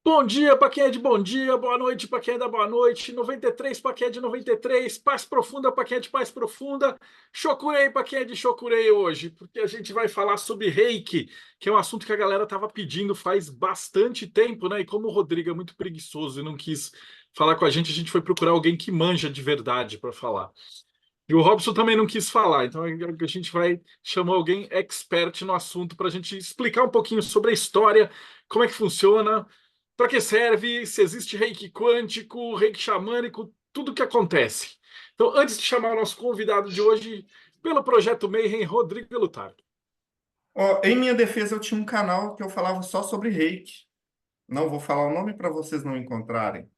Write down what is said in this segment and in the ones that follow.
Bom dia para quem é de bom dia, boa noite para quem é da boa noite, 93 para quem é de 93, paz profunda para quem é de paz profunda, Shokurei para quem é de Shokurei hoje, porque a gente vai falar sobre Reiki, que é um assunto que a galera estava pedindo faz bastante tempo, né? E como o Rodrigo é muito preguiçoso e não quis falar com a gente foi procurar alguém que manja de verdade para falar. E o Robson também não quis falar, então a gente vai chamar alguém expert no assunto para a gente explicar um pouquinho sobre a história, como é que funciona, para que serve, se existe reiki quântico, reiki xamânico, tudo o que acontece. Então, antes de chamar o nosso convidado de hoje, pelo Projeto Mayhem, Rodrigo Lutardo. Ó, em minha defesa, eu tinha um canal que eu falava só sobre reiki. Não vou falar o nome para vocês não encontrarem.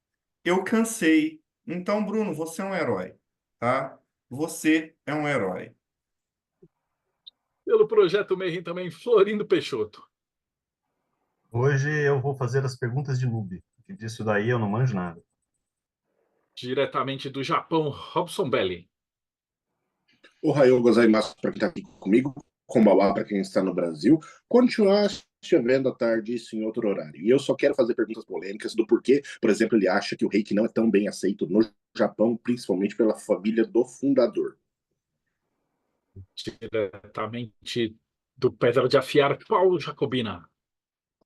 Eu cansei. Então, Bruno, você é um herói, tá? Você é um herói. Pelo Projeto Mayhem também, Florindo Peixoto. Hoje eu vou fazer as perguntas de noob, porque disso daí eu não manjo nada. Diretamente do Japão, Robson Belli. Ohayou gozaimasu para quem está aqui comigo, Konbanwa para quem está no Brasil. Continuar chovendo à tarde, isso em outro horário. E eu só quero fazer perguntas polêmicas do porquê, por exemplo, ele acha que o reiki não é tão bem aceito no Japão, principalmente pela família do fundador. Diretamente do Pedra de Afiar, Paulo Jacobina.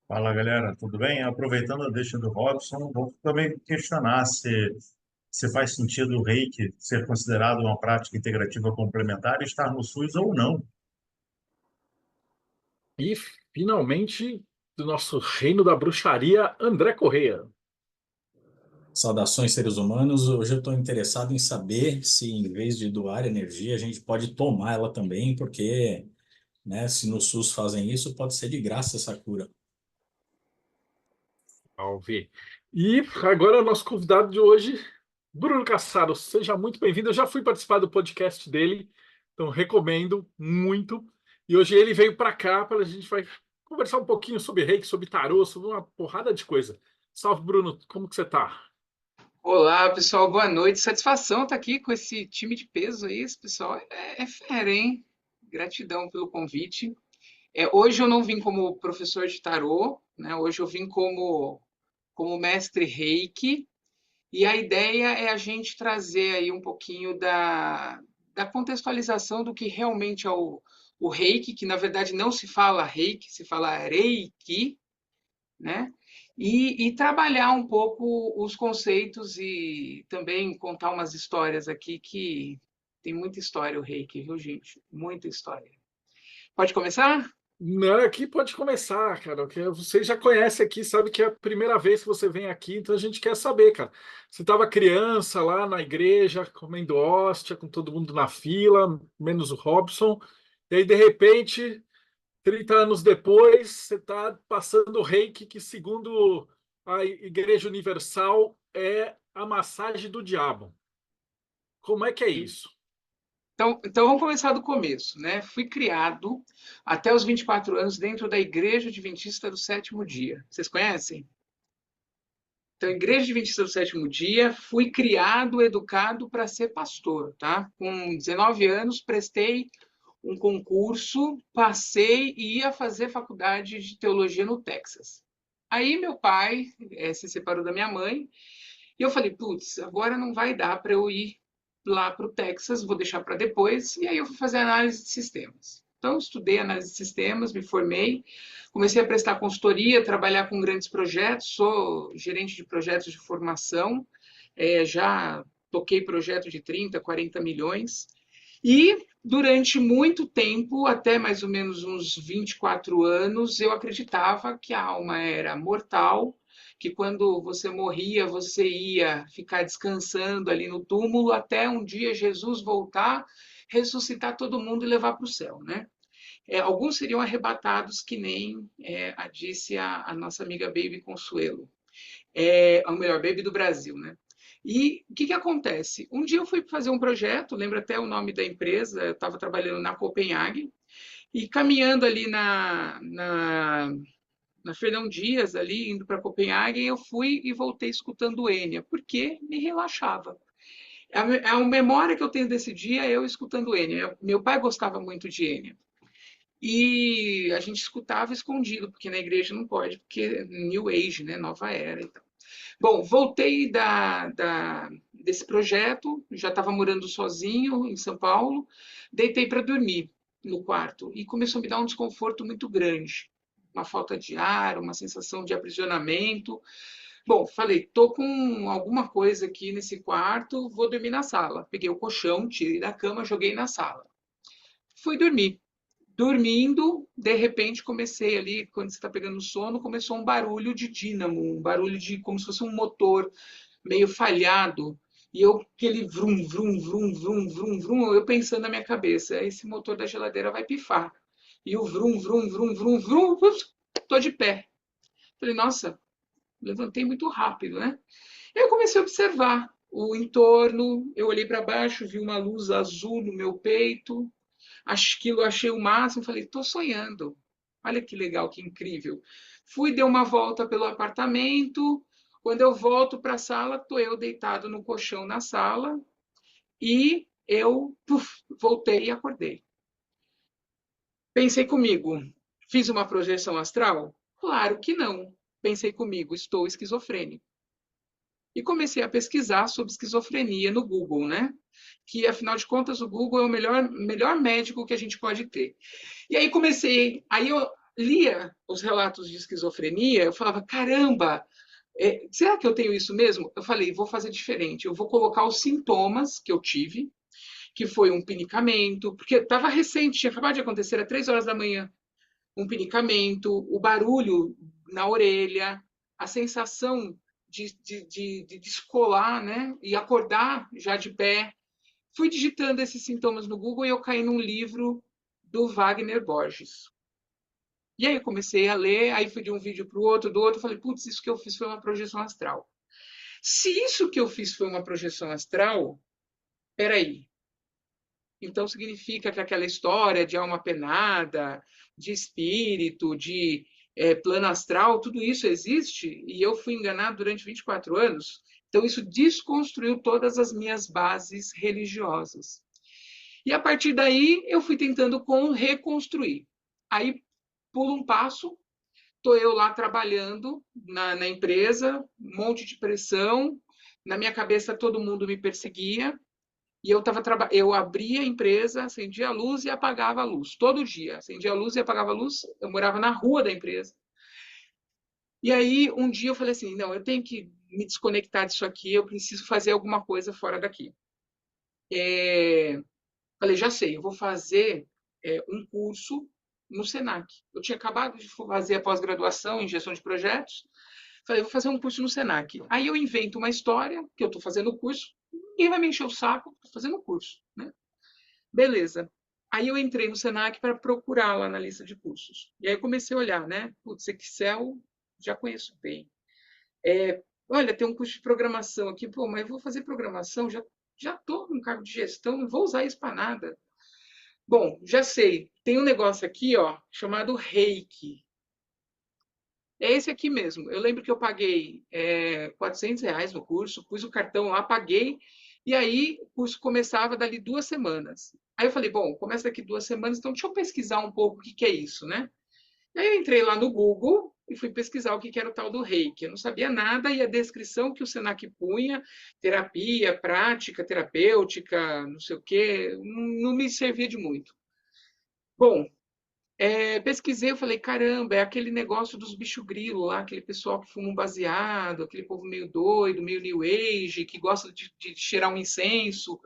Fala galera, tudo bem? Aproveitando a deixa do Robson, vou também questionar se faz sentido o reiki ser considerado uma prática integrativa complementar e estar no SUS ou não. E, finalmente, do nosso reino da bruxaria, André Correia. Saudações, seres humanos. Hoje eu estou interessado em saber se, em vez de doar energia, a gente pode tomar ela também, porque, né, se no SUS fazem isso, pode ser de graça essa cura. Salve. E agora o nosso convidado de hoje, Bruno Cassaro. Seja muito bem-vindo. Eu já fui participar do podcast dele, então recomendo muito. E hoje ele veio para cá para a gente vai conversar um pouquinho sobre reiki, sobre tarô, sobre uma porrada de coisa. Salve, Bruno. Como que você tá? Olá, pessoal, boa noite. Satisfação estar aqui com esse time de peso aí. Esse pessoal é fera, hein? Gratidão pelo convite. Hoje eu não vim como professor de tarô, né? Hoje eu vim como mestre Reiki. E a ideia é a gente trazer aí um pouquinho da contextualização do que realmente é o Reiki, que na verdade não se fala Reiki, se fala Reiki, né? E trabalhar um pouco os conceitos e também contar umas histórias aqui que tem muita história o Reiki, viu, gente? Muita história. Pode começar? Não, aqui pode começar, cara. Que você já conhece aqui, sabe que é a primeira vez que você vem aqui, então a gente quer saber, cara. Você estava criança lá na igreja, comendo hóstia, com todo mundo na fila, menos o Robson, e aí de repente, 30 anos depois, você está passando o reiki, que segundo a Igreja Universal é a massagem do diabo. Como é que é isso? Então vamos começar do começo, né? Fui criado até os 24 anos dentro da Igreja Adventista do Sétimo Dia. Vocês conhecem? Então, Igreja Adventista do Sétimo Dia, fui criado, educado para ser pastor, tá? Com 19 anos, prestei um concurso, passei e ia fazer faculdade de teologia no Texas. Aí meu pai se separou da minha mãe e eu falei, putz, agora não vai dar para eu ir lá para o Texas, vou deixar para depois. E aí eu fui fazer análise de sistemas. Então, estudei análise de sistemas, me formei, comecei a prestar consultoria, trabalhar com grandes projetos, sou gerente de projetos de formação, já toquei projetos de 30, 40 milhões. E durante muito tempo, até mais ou menos uns 24 anos, eu acreditava que a alma era mortal, que quando você morria, você ia ficar descansando ali no túmulo até um dia Jesus voltar, ressuscitar todo mundo e levar para o céu, né? Alguns seriam arrebatados, que nem disse a nossa amiga Baby Consuelo, ou melhor, Baby do Brasil, né? E o que acontece? Um dia eu fui fazer um projeto, lembro até o nome da empresa, eu estava trabalhando na Copenhague, e caminhando ali na Fernão Dias, ali, indo para Copenhague, eu fui e voltei escutando Enya, porque me relaxava. A memória que eu tenho desse dia é eu escutando Enya. Meu pai gostava muito de Enya. e a gente escutava escondido, porque na igreja não pode, porque New Age, né? Nova era e tal. Bom, voltei desse projeto, já estava morando sozinho em São Paulo, deitei para dormir no quarto e começou a me dar um desconforto muito grande, uma falta de ar, uma sensação de aprisionamento. Bom, falei, tô com alguma coisa aqui nesse quarto, vou dormir na sala. Peguei o colchão, tirei da cama, joguei na sala. Fui dormir. Dormindo, de repente comecei ali, quando você está pegando sono, começou um barulho de dínamo, um barulho de como se fosse um motor meio falhado. E eu, aquele vrum, vrum, vrum, vrum, vrum, vrum, eu pensando na minha cabeça, esse motor da geladeira vai pifar. E o vrum, vrum, vrum, vrum, vrum, tô de pé. Falei, nossa, levantei muito rápido, né? E eu comecei a observar o entorno, eu olhei para baixo, vi uma luz azul no meu peito, aquilo eu achei o máximo, falei, estou sonhando. Olha que legal, que incrível. Fui, dei uma volta pelo apartamento. Quando eu volto para a sala, estou eu deitado no colchão na sala e eu voltei e acordei. Pensei comigo, fiz uma projeção astral? Claro que não. Pensei comigo, estou esquizofrênico. E comecei a pesquisar sobre esquizofrenia no Google, né? Que, afinal de contas, o Google é o melhor médico que a gente pode ter. E aí eu lia os relatos de esquizofrenia, eu falava, caramba, será que eu tenho isso mesmo? Eu falei, vou fazer diferente, eu vou colocar os sintomas que eu tive, que foi um pinicamento, porque estava recente, tinha acabado de acontecer, às 3 horas da manhã, um pinicamento, o barulho na orelha, a sensação de descolar, né? E acordar já de pé. Fui digitando esses sintomas no Google e eu caí num livro do Wagner Borges. E aí eu comecei a ler, aí fui de um vídeo para o outro, do outro, falei, putz, isso que eu fiz foi uma projeção astral. Se isso que eu fiz foi uma projeção astral, peraí. Então significa que aquela história de alma penada, de espírito, de plano astral, tudo isso existe e eu fui enganado durante 24 anos. Então isso desconstruiu todas as minhas bases religiosas. E a partir daí eu fui tentando reconstruir. Aí pulo um passo, estou eu lá trabalhando na empresa, um monte de pressão, na minha cabeça todo mundo me perseguia, e eu abria a empresa, acendia a luz e apagava a luz, todo dia. Acendia a luz e apagava a luz, eu morava na rua da empresa. E aí, um dia eu falei assim, não, eu tenho que me desconectar disso aqui, eu preciso fazer alguma coisa fora daqui. Falei, já sei, eu vou fazer um curso no Senac. Eu tinha acabado de fazer a pós-graduação em gestão de projetos. Falei, vou fazer um curso no Senac. Aí eu invento uma história, que eu estou fazendo o curso, ninguém vai me encher o saco, estou fazendo o curso. Né? Beleza. Aí eu entrei no Senac para procurar lá na lista de cursos. E aí eu comecei a olhar, né? Putz, Excel, já conheço bem. Olha, tem um curso de programação aqui, pô, mas eu vou fazer programação, já estou no cargo de gestão, não vou usar isso para nada. Bom, já sei. Tem um negócio aqui, ó, chamado Reiki. É esse aqui mesmo. Eu lembro que eu paguei R$ 400 no curso, pus o cartão lá, paguei, e aí o curso começava dali 2 semanas. Aí eu falei, bom, começa daqui 2 semanas, então deixa eu pesquisar um pouco o que é isso, né? Aí eu entrei lá no Google e fui pesquisar o que era o tal do Reiki. Eu não sabia nada e a descrição que o Senac punha, terapia, prática terapêutica, não sei o quê, não me servia de muito. Bom, pesquisei, eu falei, caramba, é aquele negócio dos bicho grilo lá, aquele pessoal que fuma um baseado, aquele povo meio doido, meio New Age, que gosta de cheirar um incenso.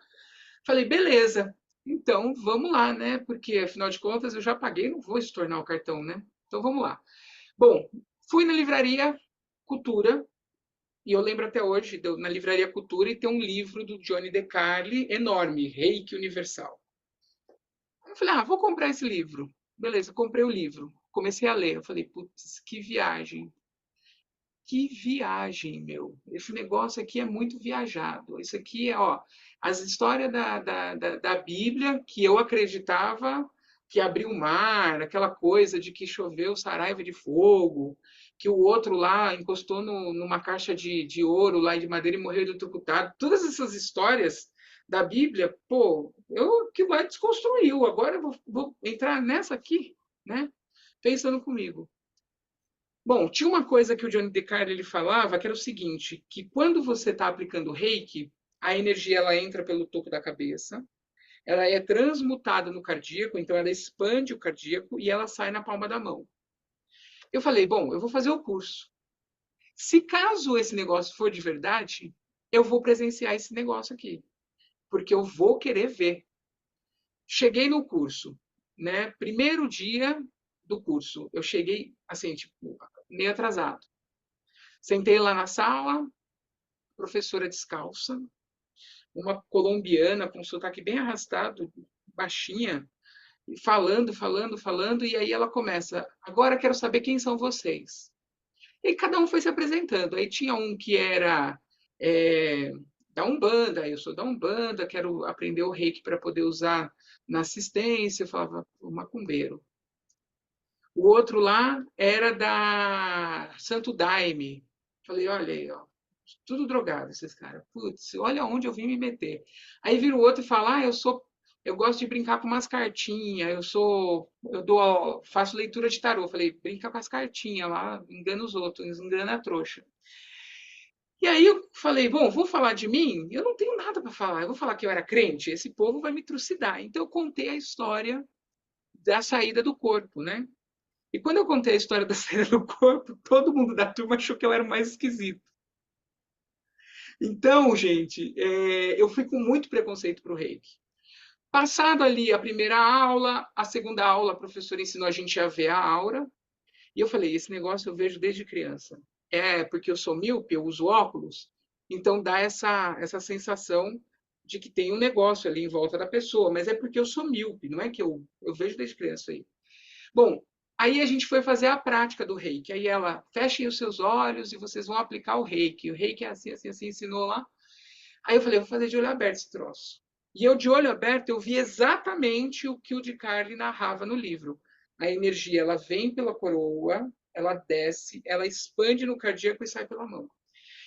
Falei, beleza, então vamos lá, né? Porque afinal de contas eu já paguei, não vou estornar o cartão, né? Então vamos lá. Bom, fui na livraria Cultura, e eu lembro até hoje, na livraria Cultura, e tem um livro do Johnny DeCarli enorme, Reiki Universal. Eu falei, vou comprar esse livro. Beleza, comprei o livro. Comecei a ler. Eu falei, putz, que viagem. Que viagem, meu. Esse negócio aqui é muito viajado. Isso aqui é, ó, as histórias da Bíblia que eu acreditava que abriu o mar, aquela coisa de que choveu saraiva de fogo, que o outro lá encostou numa caixa de ouro lá e de madeira e morreu eletrocutado. Todas essas histórias da Bíblia, pô, que vai desconstruiu. Agora eu vou entrar nessa aqui. né? Pensando comigo. Bom, tinha uma coisa que o Johnny DeCarlo ele falava, que era o seguinte, que quando você está aplicando reiki, a energia ela entra pelo topo da cabeça, ela é transmutada no cardíaco, então ela expande o cardíaco e ela sai na palma da mão. Eu falei, bom, eu vou fazer o curso. Se caso esse negócio for de verdade, eu vou presenciar esse negócio aqui, porque eu vou querer ver. Cheguei no curso, né? Primeiro dia do curso, eu cheguei assim, tipo, meio atrasado. Sentei lá na sala, professora descalça, uma colombiana com sotaque bem arrastado, baixinha, falando, e aí ela começa, agora quero saber quem são vocês. E cada um foi se apresentando. Aí tinha um que era da Umbanda, eu sou da Umbanda, quero aprender o reiki para poder usar na assistência. Eu falava, o macumbeiro. O outro lá era da Santo Daime. Falei, olha aí, ó, tudo drogado esses caras. Putz, olha onde eu vim me meter. Aí vira o outro e fala, eu gosto de brincar com umas cartinhas, faço leitura de tarô. Falei, brinca com as cartinhas lá, engana os outros, engana a trouxa. E aí eu falei, bom, vou falar de mim? Eu não tenho nada para falar. Eu vou falar que eu era crente? Esse povo vai me trucidar. Então eu contei a história da saída do corpo, né? E quando eu contei a história da saída do corpo, todo mundo da turma achou que eu era o mais esquisito. Então, gente, eu fui com muito preconceito para o reiki. Passado ali a primeira aula, a segunda aula, a professora ensinou a gente a ver a aura. E eu falei, esse negócio eu vejo desde criança. É porque eu sou míope, eu uso óculos, então dá essa sensação de que tem um negócio ali em volta da pessoa, mas é porque eu sou míope, não é que eu vejo desde criança aí. Bom, aí a gente foi fazer a prática do reiki. Aí ela, fechem os seus olhos e vocês vão aplicar o reiki. O reiki é assim, assim, assim, ensinou lá. Aí eu falei, vou fazer de olho aberto esse troço. E eu, de olho aberto, eu vi exatamente o que o DeCarlo narrava no livro. A energia, ela vem pela coroa, ela desce, ela expande no cardíaco e sai pela mão.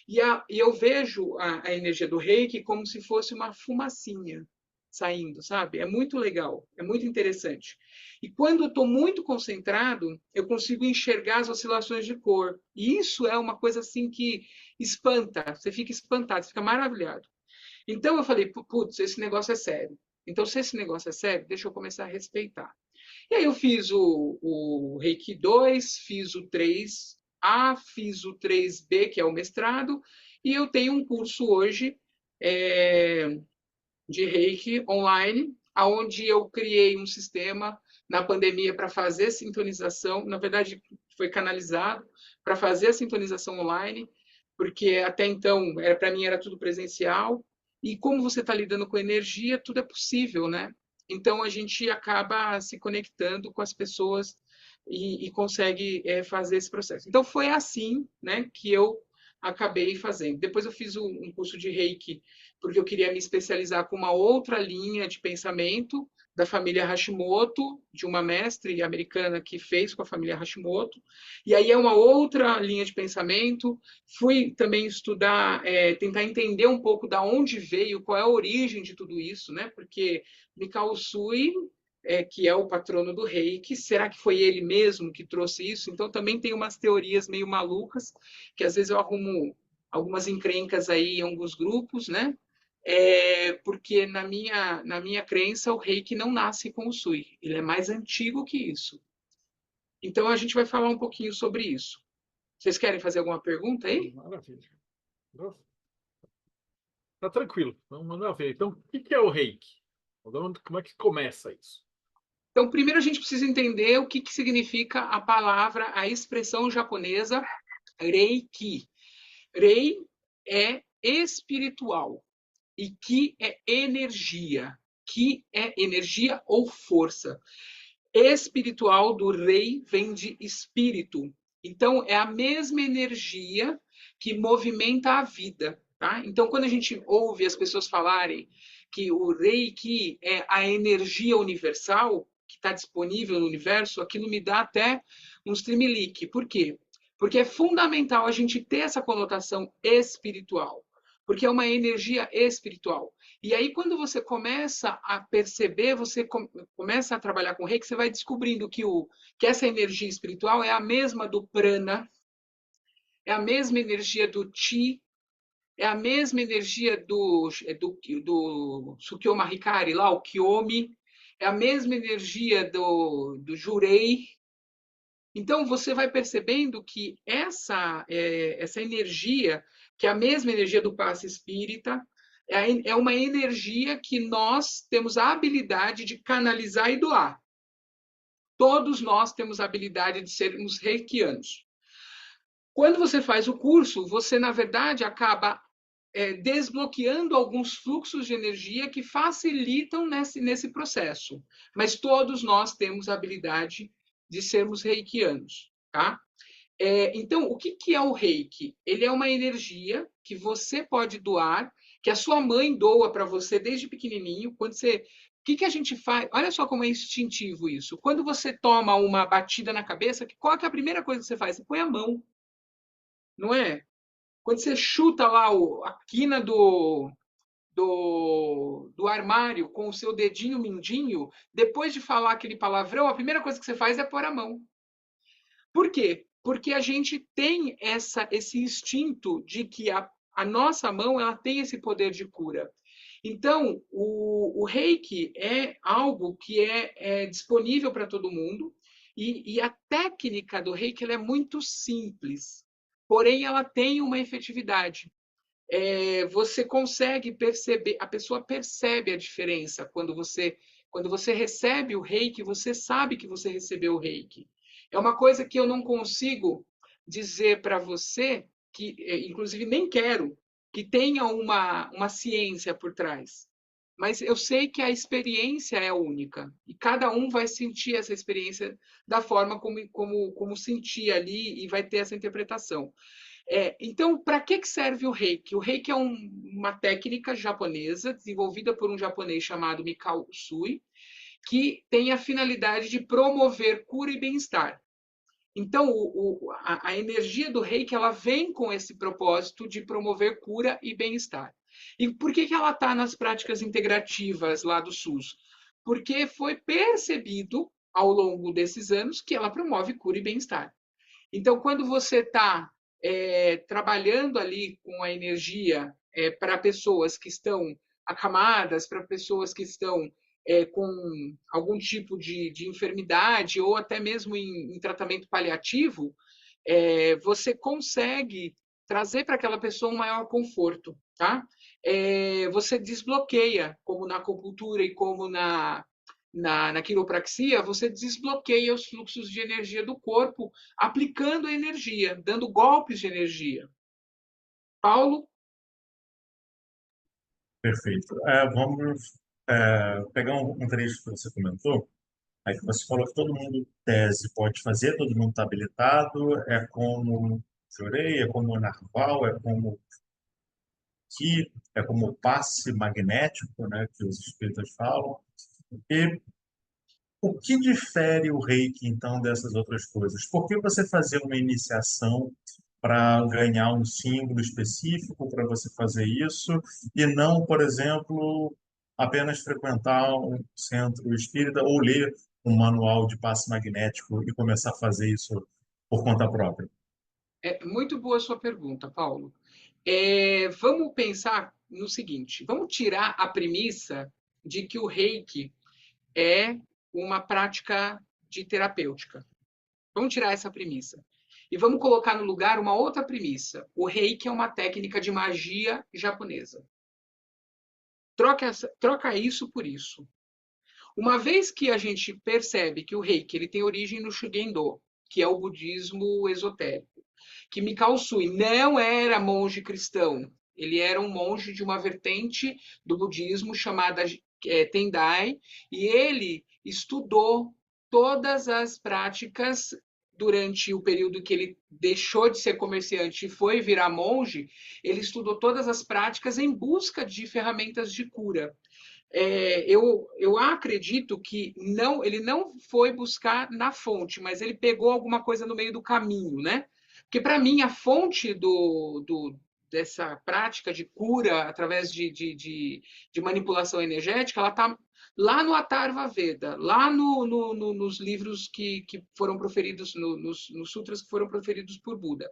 E eu vejo a energia do reiki como se fosse uma fumacinha saindo, sabe? É muito legal, é muito interessante. E quando eu estou muito concentrado, eu consigo enxergar as oscilações de cor. E isso é uma coisa assim que espanta, você fica espantado, você fica maravilhado. Então eu falei, putz, esse negócio é sério. Então, se esse negócio é sério, deixa eu começar a respeitar. E aí eu fiz o Reiki 2, fiz o 3A, fiz o 3B, que é o mestrado, e eu tenho um curso hoje de Reiki online, onde eu criei um sistema na pandemia para fazer sintonização, na verdade foi canalizado para fazer a sintonização online, porque até então para mim era tudo presencial, e como você está lidando com energia, tudo é possível, né? Então a gente acaba se conectando com as pessoas e consegue fazer esse processo. Então foi assim, né, que eu acabei fazendo. Depois eu fiz um curso de Reiki, porque eu queria me especializar com uma outra linha de pensamento da família Hashimoto, de uma mestre americana que fez com a família Hashimoto. E aí é uma outra linha de pensamento. Fui também estudar, tentar entender um pouco da onde veio, qual é a origem de tudo isso, né? Porque Mikao Usui, que é o patrono do Reiki, será que foi ele mesmo que trouxe isso? Então também tem umas teorias meio malucas, que às vezes eu arrumo algumas encrencas aí em alguns grupos, né? Porque na minha crença o Reiki não nasce com o Sui, ele é mais antigo que isso. Então a gente vai falar um pouquinho sobre isso. Vocês querem fazer alguma pergunta aí? Maravilha. Tá tranquilo, vamos mandar ver. Então, o que é o reiki? Como é que começa isso? Então, primeiro a gente precisa entender o que significa a palavra, a expressão japonesa Reiki. Rei é espiritual e Ki é energia. Ki é energia ou força. Espiritual do rei vem de espírito. Então, é a mesma energia que movimenta a vida. Tá? Então, quando a gente ouve as pessoas falarem que o Reiki é a energia universal que está disponível no universo, aquilo me dá até um tremelique. Por quê? Porque é fundamental a gente ter essa conotação espiritual. porque é uma energia espiritual. E aí, quando você começa a perceber, você começa a trabalhar com reiki, você vai descobrindo que essa energia espiritual é a mesma do prana, é a mesma energia do chi, é a mesma energia do Tsukiomi Hikari, lá, o Kyomi, é a mesma energia do Jurei. Então, você vai percebendo que essa energia, que é a mesma energia do passe espírita, é uma energia que nós temos a habilidade de canalizar e doar. Todos nós temos a habilidade de sermos reikianos. Quando você faz o curso, você, na verdade, acaba desbloqueando alguns fluxos de energia que facilitam nesse processo. Mas todos nós temos a habilidade de sermos reikianos, tá? Então, o que é o reiki? Ele é uma energia que você pode doar, que a sua mãe doa para você desde pequenininho. O que a gente faz? Olha só como é instintivo isso. Quando você toma uma batida na cabeça, qual é a primeira coisa que você faz? Você põe a mão, não é? Quando você chuta lá a quina do armário com o seu dedinho mindinho, depois de falar aquele palavrão, a primeira coisa que você faz é pôr a mão. Por quê? Porque a gente tem esse instinto de que a nossa mão ela tem esse poder de cura. Então, o reiki é algo que é disponível para todo mundo, e a técnica do reiki ela é muito simples, porém ela tem uma efetividade. Você consegue perceber, a pessoa percebe a diferença quando você recebe o reiki, você sabe que você recebeu o reiki. É uma coisa que eu não consigo dizer para você, que inclusive nem quero, que tenha uma ciência por trás. Mas eu sei que a experiência é única, e cada um vai sentir essa experiência da forma como sentir ali, e vai ter essa interpretação. Então, para que serve o reiki? O reiki é uma técnica japonesa desenvolvida por um japonês chamado Mikao Usui, que tem a finalidade de promover cura e bem-estar. Então, a energia do reiki ela vem com esse propósito de promover cura e bem-estar. E por que ela está nas práticas integrativas lá do SUS? Porque foi percebido ao longo desses anos que ela promove cura e bem-estar. Então, quando você está trabalhando ali com a energia para pessoas que estão acamadas, para pessoas que estão com algum tipo de enfermidade ou até mesmo em tratamento paliativo, você consegue trazer para aquela pessoa um maior conforto, tá? Você desbloqueia, como na acupuntura e como na quiropraxia, você desbloqueia os fluxos de energia do corpo, aplicando a energia, dando golpes de energia. Paulo? Perfeito. Vamos pegar um trecho que você comentou, aí que você falou que todo mundo, tese, pode fazer, todo mundo está habilitado, é como Jurei, é como Narval, é como Ki, é como passe magnético, né, que os espíritas falam. E o que difere o reiki, então, dessas outras coisas? Por que você fazer uma iniciação para ganhar um símbolo específico para você fazer isso e não, por exemplo, apenas frequentar um centro espírita ou ler um manual de passe magnético e começar a fazer isso por conta própria? Muito boa a sua pergunta, Paulo. Vamos pensar no seguinte: vamos tirar a premissa de que o reiki é uma prática de terapêutica. Vamos tirar essa premissa. E vamos colocar no lugar uma outra premissa. O reiki é uma técnica de magia japonesa. Troca isso por isso. Uma vez que a gente percebe que o reiki ele tem origem no Shugendo, que é o budismo esotérico, que Mikao Usui não era monge cristão, ele era um monge de uma vertente do budismo chamada Tendai, e ele estudou todas as práticas durante o período que ele deixou de ser comerciante e foi virar monge. Ele estudou todas as práticas em busca de ferramentas de cura. Eu acredito que ele não foi buscar na fonte, mas ele pegou alguma coisa no meio do caminho, né? Porque, para mim, a fonte dessa prática de cura através de manipulação energética, ela está lá no Atharva Veda, lá nos livros que foram proferidos, nos sutras que foram proferidos por Buda.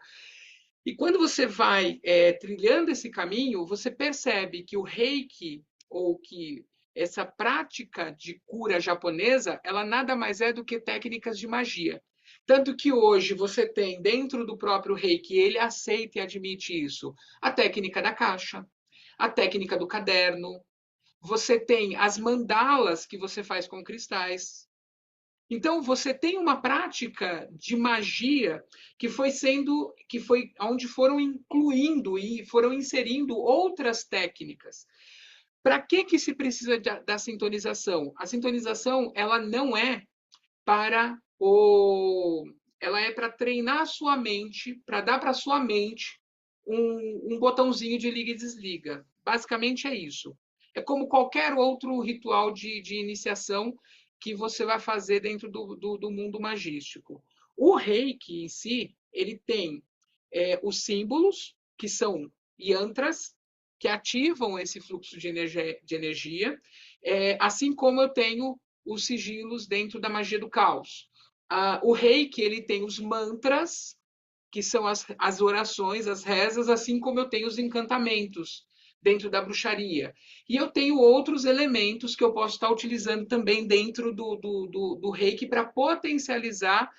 E quando você vai trilhando esse caminho, você percebe que o Reiki, ou que essa prática de cura japonesa, ela nada mais é do que técnicas de magia. Tanto que hoje você tem dentro do próprio Reiki, ele aceita e admite isso, a técnica da caixa, a técnica do caderno, você tem as mandalas que você faz com cristais. Então você tem uma prática de magia que foi onde foram incluindo e foram inserindo outras técnicas. Para que se precisa da sintonização? A sintonização, ela não é para ela é para treinar a sua mente, para dar para a sua mente um botãozinho de liga e desliga. Basicamente é isso. É como qualquer outro ritual de iniciação que você vai fazer dentro do mundo magístico. O Reiki em si, ele tem os símbolos, que são yantras, que ativam esse fluxo de energia, assim como eu tenho os sigilos dentro da magia do caos. O Reiki, ele tem os mantras, que são as orações, as rezas, assim como eu tenho os encantamentos dentro da bruxaria. E eu tenho outros elementos que eu posso estar utilizando também dentro do Reiki para potencializar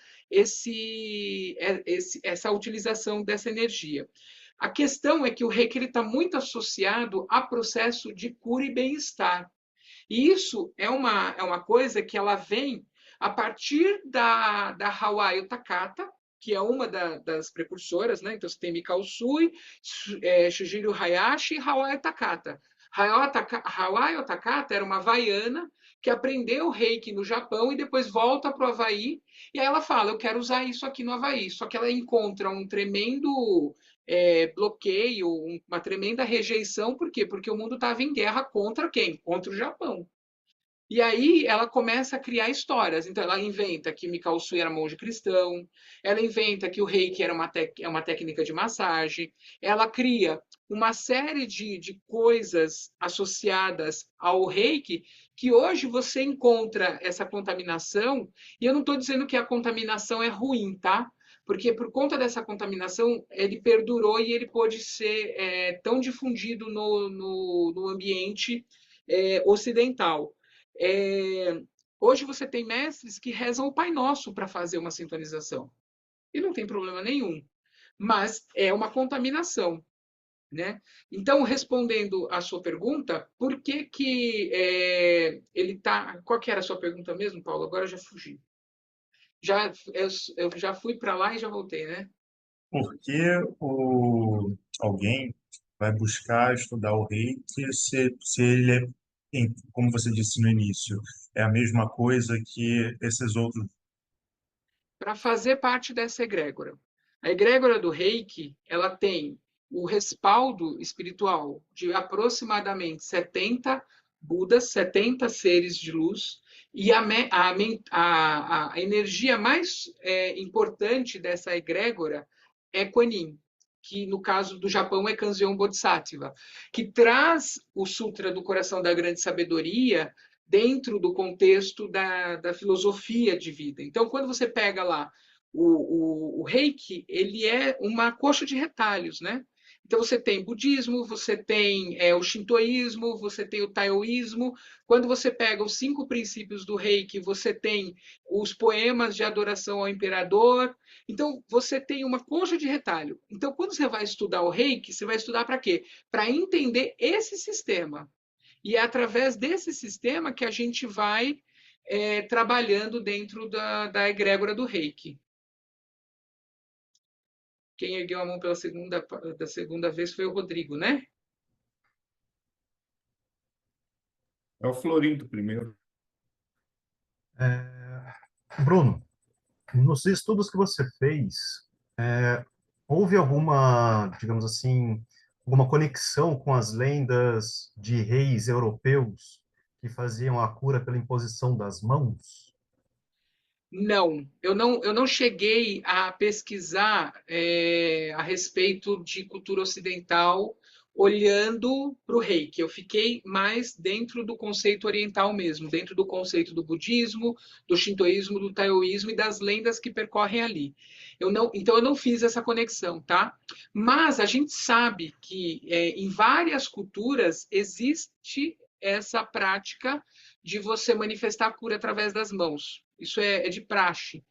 essa utilização dessa energia. A questão é que o Reiki está muito associado a processo de cura e bem-estar. E isso é uma coisa que ela vem a partir da Hawayo Takata, que é uma das precursoras, né? Então você tem Mikao Usui, Shujiro Hayashi e Hawayo Takata. Hawayo Takata era uma havaiana que aprendeu Reiki no Japão e depois volta para o Havaí, e aí ela fala, eu quero usar isso aqui no Havaí. Só que ela encontra um tremendo bloqueio, uma tremenda rejeição. Por quê? Porque o mundo estava em guerra contra quem? Contra o Japão. E aí ela começa a criar histórias. Então ela inventa que Mikao Usui era monge cristão, ela inventa que o Reiki era uma técnica de massagem, ela cria uma série de coisas associadas ao Reiki que hoje você encontra essa contaminação, e eu não estou dizendo que a contaminação é ruim, tá? Porque por conta dessa contaminação, ele perdurou e ele pôde ser tão difundido no ambiente ocidental. Hoje você tem mestres que rezam o Pai Nosso para fazer uma sintonização. E não tem problema nenhum. Mas é uma contaminação. Né? Então, respondendo à sua pergunta, por que ele está... Qual que era a sua pergunta mesmo, Paulo? Agora eu já fugi. Eu já fui para lá e já voltei, né? Por que alguém vai buscar estudar o reiki se ele é, como você disse no início, é a mesma coisa que esses outros? Para fazer parte dessa egrégora. A egrégora do Reiki, ela tem o respaldo espiritual de aproximadamente 70 Budas, 70 seres de luz, e a energia mais importante dessa egrégora é Kuan Yin, que no caso do Japão é Kanzeon Bodhisattva, que traz o Sutra do Coração da Grande Sabedoria dentro do contexto da filosofia de vida. Então, quando você pega lá o Reiki, ele é uma coxa de retalhos, né? Então, você tem budismo, você tem o shintoísmo, você tem o taoísmo. Quando você pega os 5 princípios do Reiki, você tem os poemas de adoração ao imperador. Então, você tem uma coxa de retalho. Então, quando você vai estudar o Reiki, você vai estudar para quê? Para entender esse sistema. E é através desse sistema que a gente vai trabalhando dentro da egrégora do Reiki. Quem ergueu a mão da segunda vez foi o Rodrigo, né? É o Florindo primeiro. Bruno, nos estudos que você fez, houve alguma, digamos assim, alguma conexão com as lendas de reis europeus que faziam a cura pela imposição das mãos? Não, eu não cheguei a pesquisar a respeito de cultura ocidental olhando para o reiki. Eu fiquei mais dentro do conceito oriental mesmo, dentro do conceito do budismo, do shintoísmo, do taoísmo e das lendas que percorrem ali. Então eu não fiz essa conexão, tá? Mas a gente sabe que em várias culturas existe essa prática de você manifestar a cura através das mãos. Isso é de praxe.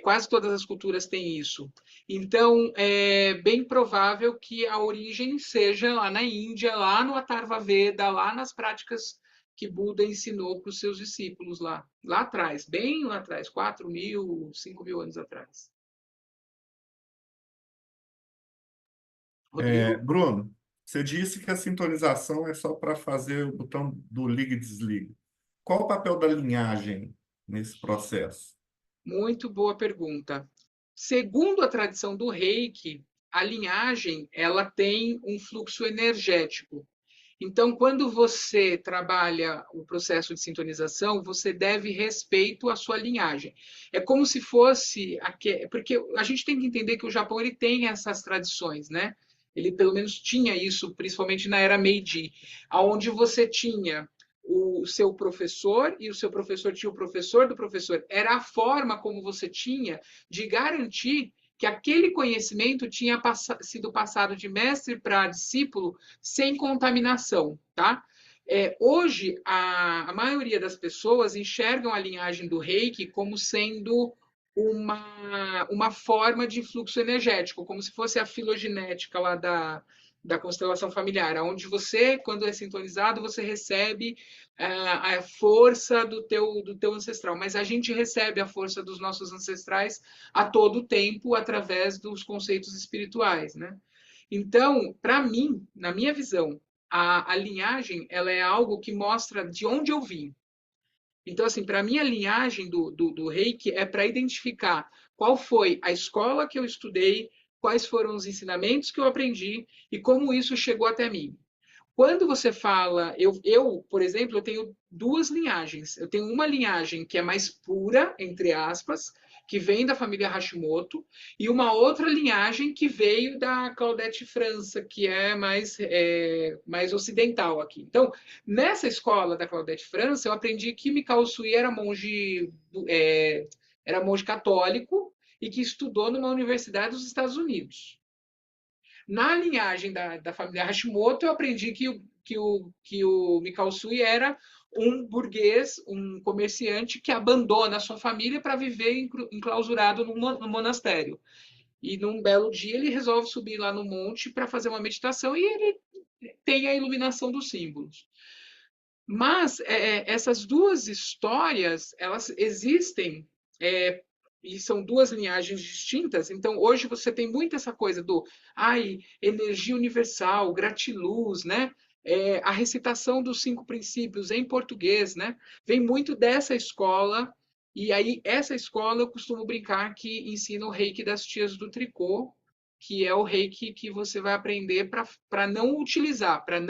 Quase todas as culturas têm isso. Então, é bem provável que a origem seja lá na Índia, lá no Atharva Veda, lá nas práticas que Buda ensinou para os seus discípulos lá atrás, bem lá atrás, 4.000, 5.000 anos atrás. Rodrigo? Bruno, você disse que a sintonização é só para fazer o botão do liga e desliga. Qual o papel da linhagem nesse processo? Muito boa pergunta. Segundo a tradição do Reiki, a linhagem ela tem um fluxo energético. Então, quando você trabalha o processo de sintonização, você deve respeito à sua linhagem. É como se fosse... Porque a gente tem que entender que o Japão ele tem essas tradições, né? Ele, pelo menos, tinha isso, principalmente na era Meiji, onde você tinha o seu professor e o seu professor tinha o professor do professor. Era a forma como você tinha de garantir que aquele conhecimento tinha sido passado de mestre para discípulo sem contaminação, tá? Hoje, a maioria das pessoas enxergam a linhagem do Reiki como sendo uma forma de fluxo energético, como se fosse a filogenética lá da constelação familiar, onde você, quando é sintonizado, você recebe a força do teu ancestral, mas a gente recebe a força dos nossos ancestrais a todo tempo através dos conceitos espirituais, né? Então, para mim, na minha visão, a linhagem ela é algo que mostra de onde eu vim. Então, assim, para mim, a linhagem do Reiki é para identificar qual foi a escola que eu estudei, quais foram os ensinamentos que eu aprendi e como isso chegou até mim. Quando você fala, por exemplo, eu tenho duas linhagens. Eu tenho uma linhagem que é mais pura, entre aspas, que vem da família Hashimoto, e uma outra linhagem que veio da Claudette França, que é mais ocidental aqui. Então, nessa escola da Claudette França, eu aprendi que Mikao Usui era monge católico e que estudou numa universidade dos Estados Unidos. Na linhagem da família Hashimoto, eu aprendi que o Mikao Usui era um burguês, um comerciante que abandona a sua família para viver enclausurado no monastério. E num belo dia ele resolve subir lá no monte para fazer uma meditação e ele tem a iluminação dos símbolos. Mas essas duas histórias, elas existem e são duas linhagens distintas. Então, hoje você tem muito essa coisa do energia universal, gratiluz, né? A recitação dos 5 princípios em português, né? Vem muito dessa escola. E aí, essa escola, eu costumo brincar que ensina o reiki das tias do tricô, que é o reiki que você vai aprender para não utilizar, para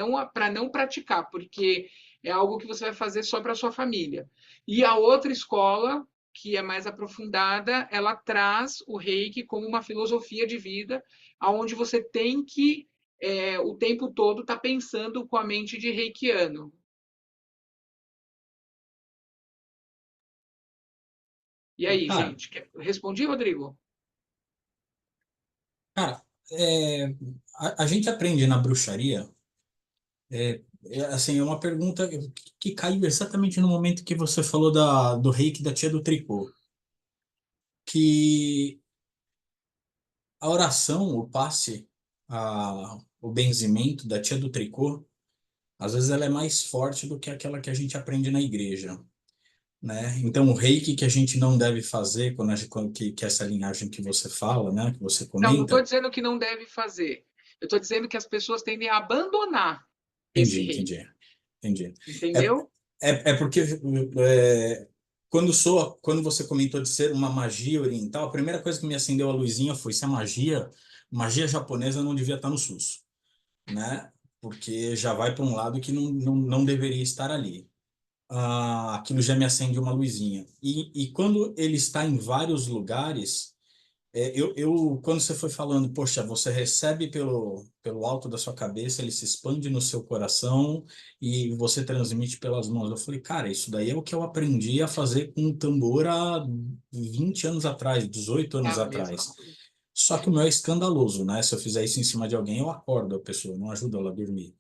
não praticar, porque é algo que você vai fazer só para sua família. E a outra escola, que é mais aprofundada, ela traz o reiki como uma filosofia de vida, onde você tem que, o tempo todo, estar pensando com a mente de reikiano. E aí, gente? Respondi, Rodrigo? Cara, a gente aprende na bruxaria, assim, é uma pergunta que caiu exatamente no momento que você falou do reiki da tia do tricô, que a oração, o passe, o benzimento da tia do tricô, às vezes ela é mais forte do que aquela que a gente aprende na igreja, né? Então, o reiki que a gente não deve fazer, que essa linhagem que você fala, né, que você Não estou comenta. dizendo que não deve fazer. Eu estou dizendo que as pessoas tendem a abandonar esse reiki. Entendi. Entendeu? Porque quando você comentou de ser uma magia oriental, a primeira coisa que me acendeu a luzinha foi se a magia japonesa não devia estar no SUS, né? Porque já vai para um lado que não deveria estar ali. Aquilo já me acende uma luzinha. E quando ele está em vários lugares, Quando você foi falando, poxa, você recebe pelo alto da sua cabeça, ele se expande no seu coração e você transmite pelas mãos. Eu falei, cara, isso daí é o que eu aprendi a fazer com tambor há 20 anos atrás, 18 É anos a mesma atrás. coisa. Só que o meu é escandaloso, né? Se eu fizer isso em cima de alguém, eu acordo a pessoa, não ajuda ela a dormir.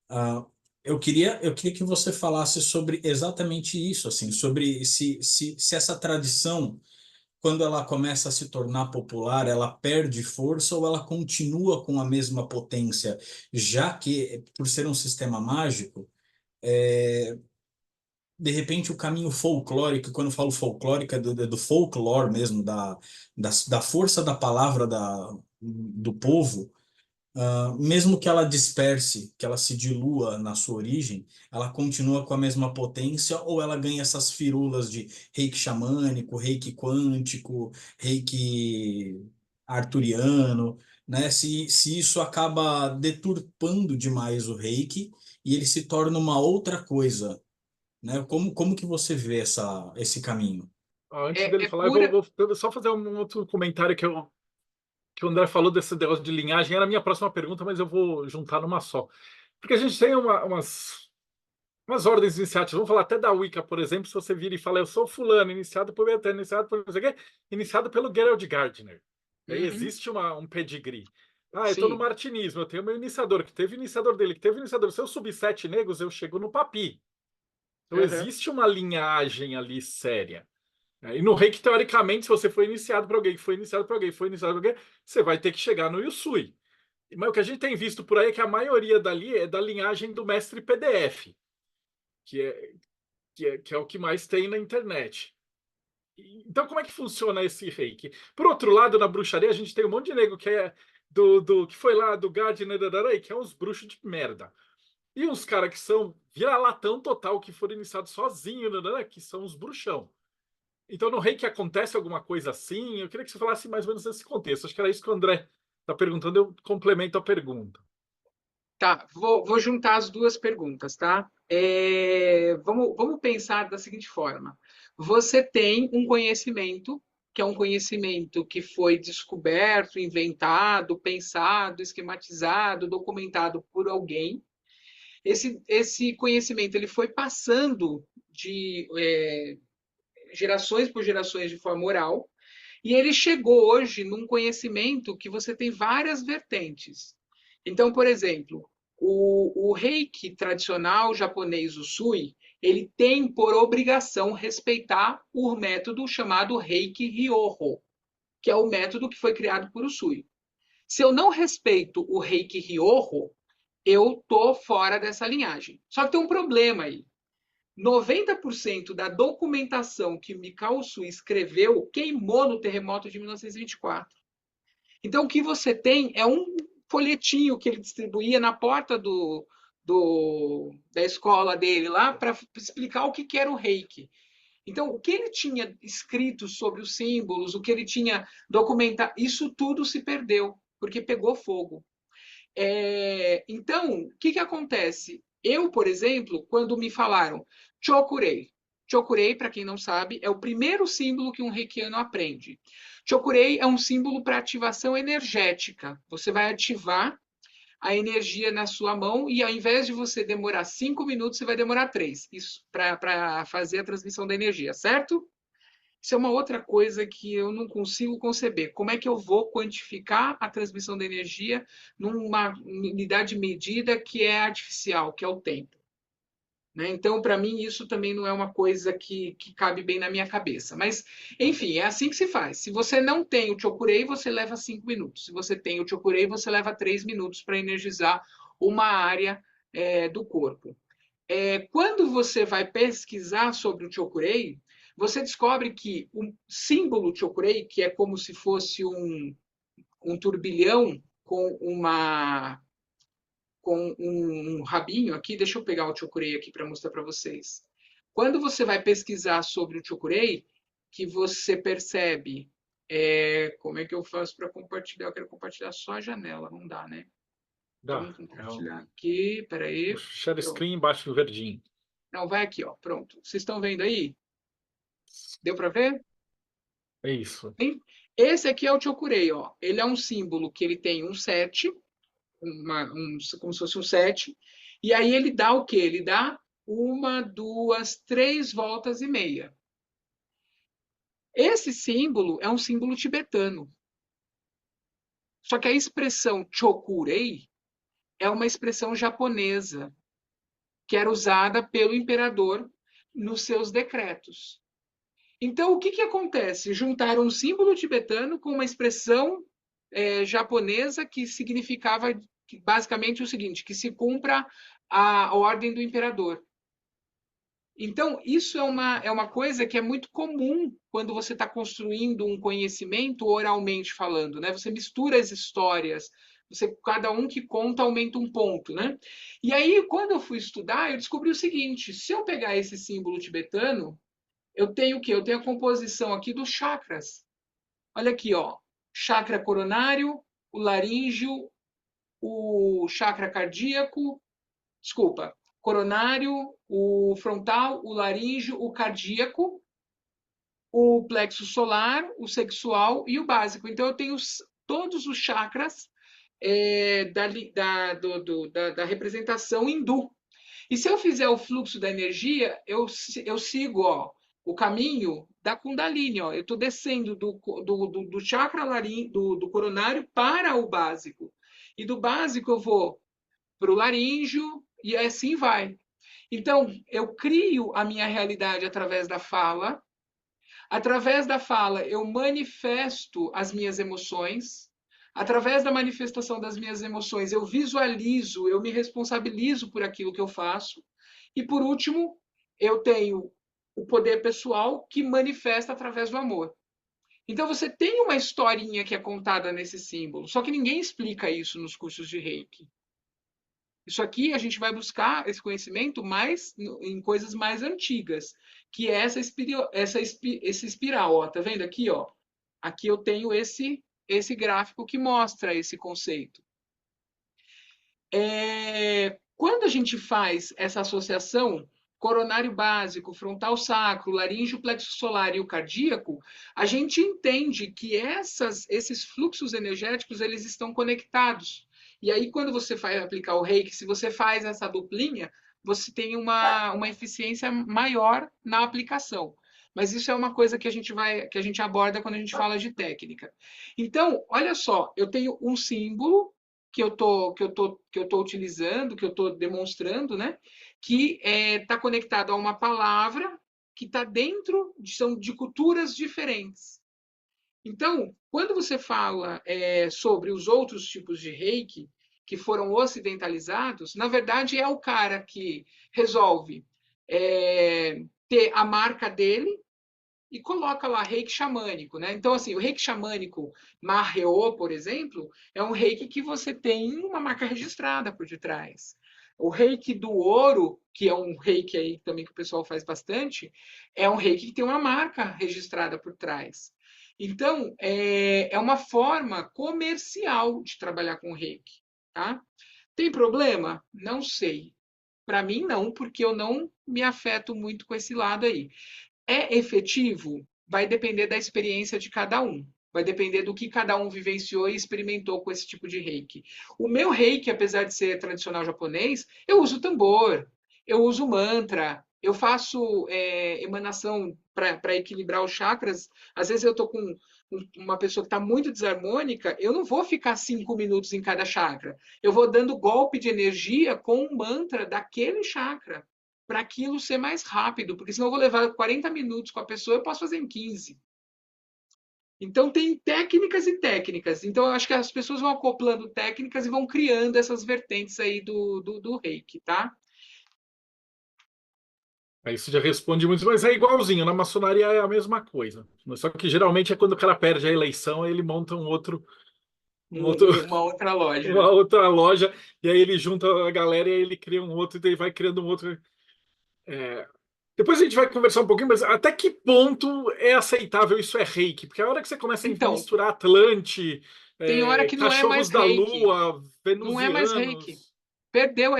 Ah, eu queria que você falasse sobre exatamente isso, assim, sobre se essa tradição, quando ela começa a se tornar popular, ela perde força ou ela continua com a mesma potência, já que, por ser um sistema mágico, de repente o caminho folclórico, quando eu falo folclórico, é do folclore mesmo, da força da palavra do povo. Mesmo que ela disperse, que ela se dilua na sua origem, ela continua com a mesma potência ou ela ganha essas firulas de reiki xamânico, reiki quântico, reiki arturiano, né? Se isso acaba deturpando demais o reiki e ele se torna uma outra coisa, né? Como que você vê esse caminho? Antes É, dele é falar, pura. vou só fazer um outro comentário que o André falou desse negócio de linhagem. Era a minha próxima pergunta, mas eu vou juntar numa só. Porque a gente tem umas ordens iniciáticas. Vamos falar até da Wicca, por exemplo. Se você vira e fala, eu sou fulano, iniciado por Betânia, iniciado por não sei o quê, iniciado pelo Gerald Gardner. Aí Uhum, existe um pedigree. Eu estou no sim. martinismo, eu tenho meu iniciador, que teve iniciador dele, que teve iniciador. Se eu subir 7 negros, eu chego no papi. Então Uhum. existe uma linhagem ali séria. E no reiki, teoricamente, se você foi iniciado por alguém, que foi iniciado por alguém, foi iniciado por alguém, você vai ter que chegar no Yusui. Mas o que a gente tem visto por aí é que a maioria dali é da linhagem do mestre PDF, que é, que é o que mais tem na internet. Então, como é que funciona esse reiki? Por outro lado, na bruxaria, a gente tem um monte de nego que é que foi lá do Gardner, que é uns bruxos de merda. E uns caras que são vira-latão total, que foram iniciados sozinhos, que são os bruxão. Então, no reiki acontece alguma coisa assim? Eu queria que você falasse mais ou menos nesse contexto. Acho que era isso que o André está perguntando, eu complemento a pergunta. Tá, vou juntar as duas perguntas, tá? Vamos pensar da seguinte forma: você tem um conhecimento, que é um conhecimento que foi descoberto, inventado, pensado, esquematizado, documentado por alguém. Esse conhecimento ele foi passando de gerações por gerações de forma oral, e ele chegou hoje num conhecimento que você tem várias vertentes. Então, por exemplo, o reiki tradicional japonês, o Sui, ele tem por obrigação respeitar o método chamado reiki ryoho, que é o método que foi criado por Usui. Se eu não respeito o reiki ryoho, eu tô fora dessa linhagem. Só que tem um problema aí. 90% da documentação que Mikao Usui escreveu queimou no terremoto de 1924. Então, o que você tem é um folhetinho que ele distribuía na porta da escola dele lá para explicar o que era o reiki. Então, o que ele tinha escrito sobre os símbolos, o que ele tinha documentado, isso tudo se perdeu, porque pegou fogo. Então, o que acontece? Eu, por exemplo, quando me falaram Chokurei, Chokurei, para quem não sabe, é o primeiro símbolo que um reikiano aprende. Chokurei é um símbolo para ativação energética. Você vai ativar a energia na sua mão e ao invés de você demorar 5 minutos, você vai demorar 3. Isso para fazer a transmissão da energia, certo? Isso é uma outra coisa que eu não consigo conceber. Como é que eu vou quantificar a transmissão da energia numa unidade de medida que é artificial, que é o tempo? Né? Então, para mim, isso também não é uma coisa que cabe bem na minha cabeça. Mas, enfim, é assim que se faz. Se você não tem o Chokurei, você leva 5 minutos. Se você tem o Chokurei, você leva 3 minutos para energizar uma área do corpo. Quando você vai pesquisar sobre o Chokurei, você descobre que o símbolo Chokurei, que é como se fosse um turbilhão com um rabinho aqui, deixa eu pegar o Chokurei aqui para mostrar para vocês. Quando você vai pesquisar sobre o Chokurei, que você percebe como é que eu faço para compartilhar? Eu quero compartilhar só a janela, não dá, né? Então, Dá. vamos compartilhar aqui, O peraí. share Pronto. screen embaixo do verdinho. Não, vai aqui, ó, pronto. Vocês estão vendo aí? Deu para ver? É isso. Esse aqui é o Chokurei, ó. Ele é um símbolo que ele tem um 7, como se fosse um 7, e aí ele dá o quê? Ele dá 1, 2, 3 voltas e meia. Esse símbolo é um símbolo tibetano. Só que a expressão Chokurei é uma expressão japonesa que era usada pelo imperador nos seus decretos. Então, o que acontece? Juntaram um símbolo tibetano com uma expressão japonesa que significava basicamente o seguinte, que se cumpra a ordem do imperador. Então, isso é uma coisa que é muito comum quando você está construindo um conhecimento oralmente falando, né? Você mistura as histórias, cada um que conta aumenta um ponto, né? E aí, quando eu fui estudar, eu descobri o seguinte, se eu pegar esse símbolo tibetano, eu tenho o quê? Eu tenho a composição aqui dos chakras. Olha aqui, ó. Chakra coronário, o laríngeo, o chakra cardíaco, desculpa, coronário, o frontal, o laríngeo, o cardíaco, o plexo solar, o sexual e o básico. Então, eu tenho todos os chakras da representação hindu. E se eu fizer o fluxo da energia, eu sigo, ó, o caminho da Kundalini. Ó. Eu estou descendo do chakra do coronário para o básico. E do básico eu vou para o laríngeo e assim vai. Então, eu crio a minha realidade através da fala. Através da fala, eu manifesto as minhas emoções. Através da manifestação das minhas emoções, eu visualizo, eu me responsabilizo por aquilo que eu faço. E, por último, eu tenho o poder pessoal que manifesta através do amor. Então, você tem uma historinha que é contada nesse símbolo, só que ninguém explica isso nos cursos de Reiki. Isso aqui a gente vai buscar esse conhecimento mais em coisas mais antigas, que é essa espiral. Ó, tá vendo aqui? Ó? Aqui eu tenho esse gráfico que mostra esse conceito. Quando a gente faz essa associação, coronário básico, frontal sacro, laríngeo, plexo solar e o cardíaco, a gente entende que esses fluxos energéticos eles estão conectados. E aí, quando você vai aplicar o Reiki, se você faz essa duplinha, você tem uma eficiência maior na aplicação. Mas isso é uma coisa que a gente aborda quando a gente fala de técnica. Então, olha só, eu tenho um símbolo que eu tô utilizando, que eu estou demonstrando, né? Que está conectado a uma palavra que está dentro, são de culturas diferentes. Então, quando você fala sobre os outros tipos de Reiki que foram ocidentalizados, na verdade é o cara que resolve ter a marca dele e coloca lá reiki xamânico, né? Então, assim, o reiki xamânico Maheo, por exemplo, é um reiki que você tem uma marca registrada por detrás. O reiki do ouro, que é um reiki aí também que o pessoal faz bastante, é um reiki que tem uma marca registrada por trás. Então, é uma forma comercial de trabalhar com reiki, tá? Tem problema? Não sei. Para mim, não, porque eu não me afeto muito com esse lado aí. É efetivo? Vai depender da experiência de cada um. Vai depender do que cada um vivenciou e experimentou com esse tipo de reiki. O meu reiki, apesar de ser tradicional japonês, eu uso tambor, eu uso mantra, eu faço emanação para equilibrar os chakras. Às vezes eu estou com uma pessoa que está muito desarmônica, eu não vou ficar 5 minutos em cada chakra. Eu vou dando golpe de energia com um mantra daquele chakra, para aquilo ser mais rápido, porque senão eu vou levar 40 minutos com a pessoa, eu posso fazer em 15. Então, tem técnicas e técnicas. Então, eu acho que as pessoas vão acoplando técnicas e vão criando essas vertentes aí do reiki, tá? Isso já responde muito, mas é igualzinho. Na maçonaria é a mesma coisa. Só que geralmente é quando o cara perde a eleição, ele monta uma outra loja. Uma outra loja, e aí ele junta a galera e aí ele cria um outro, e daí vai criando um outro. Depois a gente vai conversar um pouquinho, mas até que ponto é aceitável isso é reiki? Porque a hora que você começa a misturar Atlante, tem hora que não é mais cachorros da reiki. lua, venusianos... Não é mais reiki. Perdeu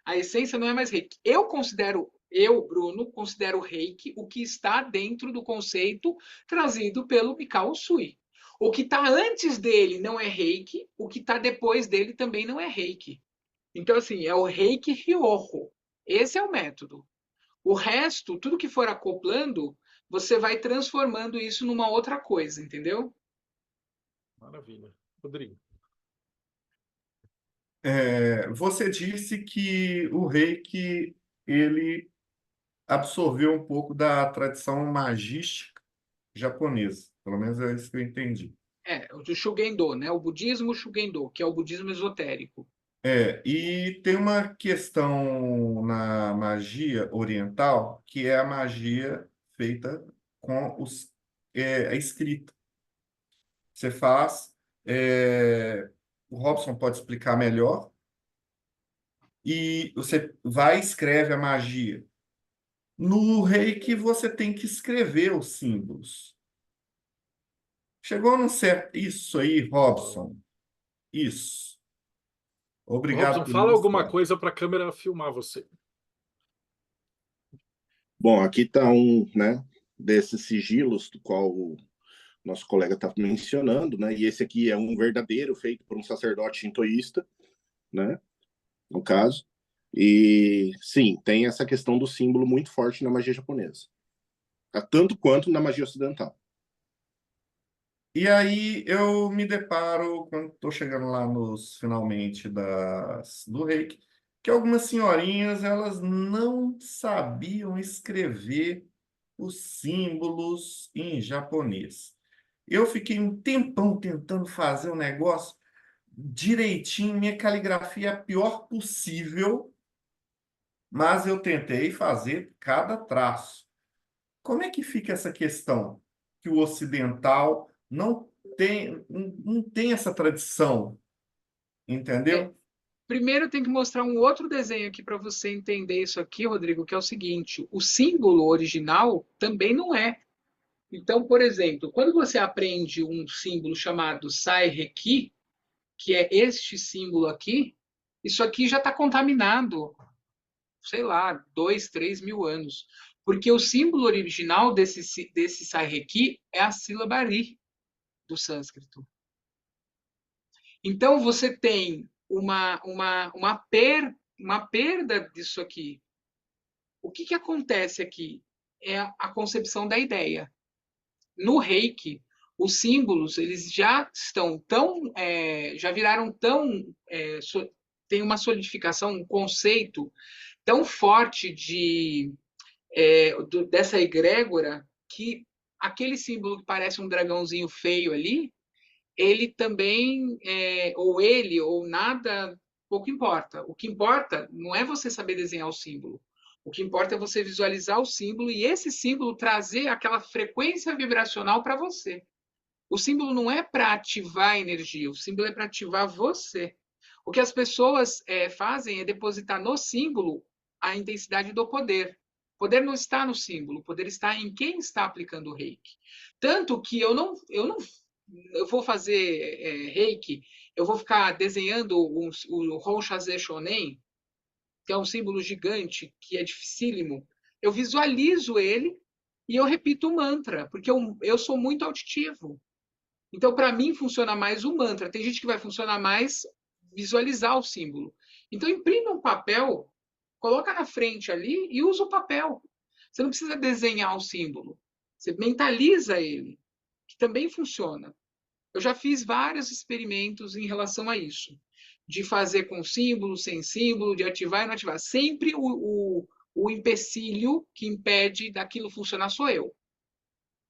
a essência, não é mais reiki. Eu considero Eu, Bruno, considero reiki o que está dentro do conceito trazido pelo Mikao Usui. O que está antes dele não é reiki, o que está depois dele também não é reiki. Então, assim, é o reiki Ryoho. Esse é o método. O resto, tudo que for acoplando, você vai transformando isso numa outra coisa, entendeu? Maravilha. Rodrigo. Você disse que o reiki ele absorveu um pouco da tradição magística japonesa. Pelo menos é isso que eu entendi. O Shugendo, né? O budismo Shugendo, que é o budismo esotérico. E tem uma questão na magia oriental, que é a magia feita com a escrita. Você faz, o Robson pode explicar melhor, e você vai e escreve a magia. No Reiki, você tem que escrever os símbolos. Chegou num certo. Isso aí, Robson. Isso. Obrigado Robson, por fala alguma ilustrar. coisa para a câmera filmar você. Bom, aqui está um, né, desses sigilos, do qual o nosso colega está mencionando, né? E esse aqui é um verdadeiro, feito por um sacerdote shintoísta, né? No caso. E sim, tem essa questão do símbolo muito forte na magia japonesa, tanto quanto na magia ocidental. E aí eu me deparo, quando estou chegando lá nos finalmente do Reiki, que algumas senhorinhas elas não sabiam escrever os símbolos em japonês. Eu fiquei um tempão tentando fazer o negócio direitinho, minha caligrafia é a pior possível, mas eu tentei fazer cada traço. Como é que fica essa questão que o ocidental não tem essa tradição, É, entendeu? primeiro eu tenho que mostrar um outro desenho aqui para você entender isso aqui, Rodrigo, que é o seguinte: o símbolo original também não é. Então, por exemplo, quando você aprende um símbolo chamado Sai Reiki, que é este símbolo aqui, isso aqui já está contaminado, sei lá, 2, 3 mil anos. Porque o símbolo original desse Sai Reiki é a sílaba Ri do sânscrito. Então, você tem uma perda disso aqui. O que acontece aqui? É a concepção da ideia. No Reiki, os símbolos eles já estão tão, já viraram tão, tem uma solidificação, um conceito tão forte dessa egrégora que aquele símbolo que parece um dragãozinho feio ali, ele também, ou ele, ou nada, pouco importa. O que importa não é você saber desenhar o símbolo. O que importa é você visualizar o símbolo e esse símbolo trazer aquela frequência vibracional para você. O símbolo não é para ativar a energia, o símbolo é para ativar você. O que as pessoas fazem é depositar no símbolo a intensidade do poder. O poder não está no símbolo, o poder está em quem está aplicando o reiki. Tanto que eu vou fazer reiki, eu vou ficar desenhando o Honshaze Shonen, que é um símbolo gigante, que é dificílimo. Eu visualizo ele e eu repito o mantra, porque eu sou muito auditivo. Então, para mim, funciona mais o mantra. Tem gente que vai funcionar mais visualizar o símbolo. Então, imprime um papel, coloca na frente ali e usa o papel. Você não precisa desenhar o símbolo. Você mentaliza ele, que também funciona. Eu já fiz vários experimentos em relação a isso. De fazer com símbolo, sem símbolo, de ativar e não ativar. Sempre o empecilho que impede daquilo funcionar sou eu.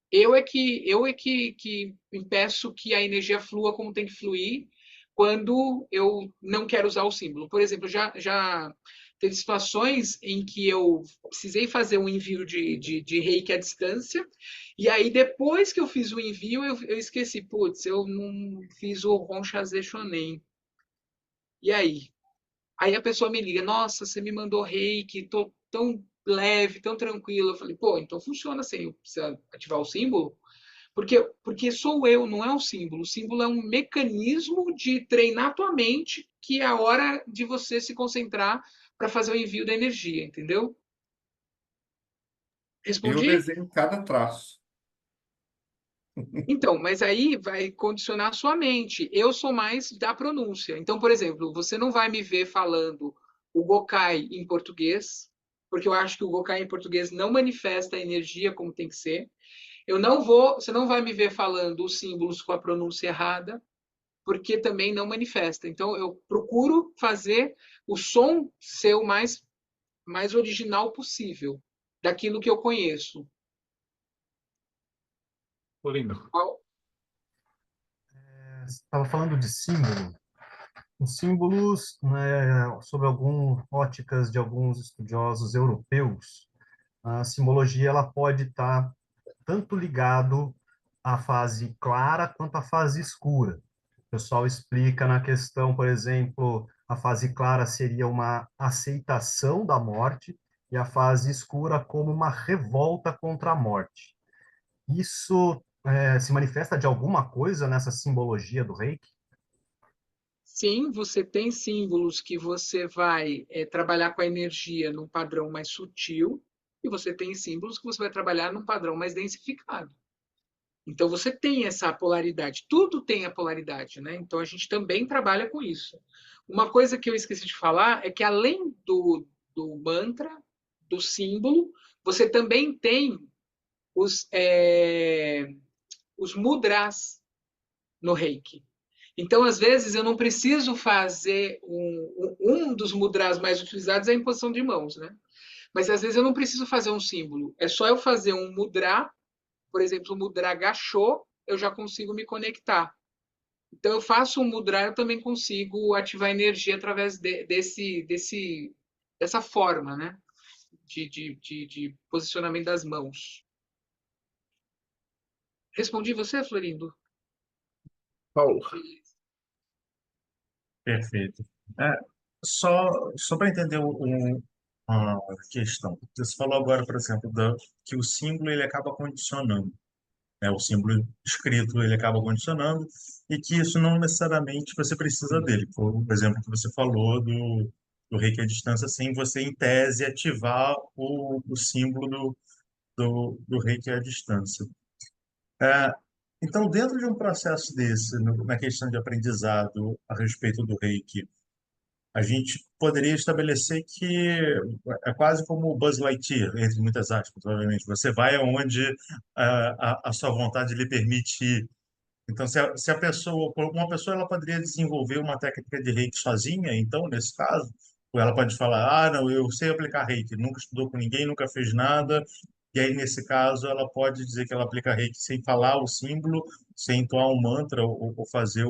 Eu é que impeço que a energia flua como tem que fluir quando eu não quero usar o símbolo. Por exemplo, já teve situações em que eu precisei fazer um envio de reiki à distância, e aí depois que eu fiz o envio, eu esqueci, putz, eu não fiz o Honshaze Shonen. E aí? Aí a pessoa me liga, nossa, você me mandou reiki, tô tão leve, tão tranquilo. Eu falei, pô, então funciona sem eu precisar ativar o símbolo? Porque sou eu, não é o símbolo. O símbolo é um mecanismo de treinar a tua mente, que é a hora de você se concentrar para fazer o envio da energia, entendeu? Eu Respondi? desenho cada traço. Então, mas aí vai condicionar a sua mente. Eu sou mais da pronúncia. Então, por exemplo, você não vai me ver falando o Gokai em português, porque eu acho que o Gokai em português não manifesta a energia como tem que ser. Você não vai me ver falando os símbolos com a pronúncia errada, porque também não manifesta. Então, eu procuro fazer o som ser o mais original possível, daquilo que eu conheço. Florindo. Estava falando de símbolo. Os símbolos, né, sob algumas óticas de alguns estudiosos europeus, a simbologia ela pode estar tanto ligado à fase clara quanto à fase escura. O pessoal explica na questão, por exemplo, a fase clara seria uma aceitação da morte e a fase escura como uma revolta contra a morte. Isso se manifesta de alguma coisa nessa simbologia do Reiki? Sim, você tem símbolos que você vai trabalhar com a energia num padrão mais sutil, e você tem símbolos que você vai trabalhar num padrão mais densificado. Então você tem essa polaridade, tudo tem a polaridade, né? Então a gente também trabalha com isso. Uma coisa que eu esqueci de falar é que além do mantra, do símbolo, você também tem os mudras no Reiki. Então, às vezes, eu não preciso fazer um dos mudras mais utilizados é a imposição de mãos, né? Mas às vezes eu não preciso fazer um símbolo. É só eu fazer um mudra, por exemplo, o mudra gachô, eu já consigo me conectar. Então, eu faço um mudra, eu também consigo ativar energia através dessa forma, né? De posicionamento das mãos. Respondi você, Florindo? Paulo. Perfeito. É, só para entender a questão. Você falou agora, por exemplo, que o símbolo ele acaba condicionando, né? O símbolo escrito ele acaba condicionando e que isso não necessariamente você precisa dele. Por exemplo, que você falou do Reiki à distância, sem você, em tese, ativar o símbolo do Reiki à distância. É, então, dentro de um processo desse, na questão de aprendizado a respeito do Reiki, a gente poderia estabelecer que é quase como o Buzz Lightyear, entre muitas aspas, obviamente. Você vai aonde a sua vontade lhe permite ir. Então, se a pessoa, uma pessoa ela poderia desenvolver uma técnica de Reiki sozinha, então, nesse caso, ou ela pode falar, não, eu sei aplicar Reiki, nunca estudou com ninguém, nunca fez nada, e aí, nesse caso, ela pode dizer que ela aplica Reiki sem falar o símbolo, sem entoar um mantra ou fazer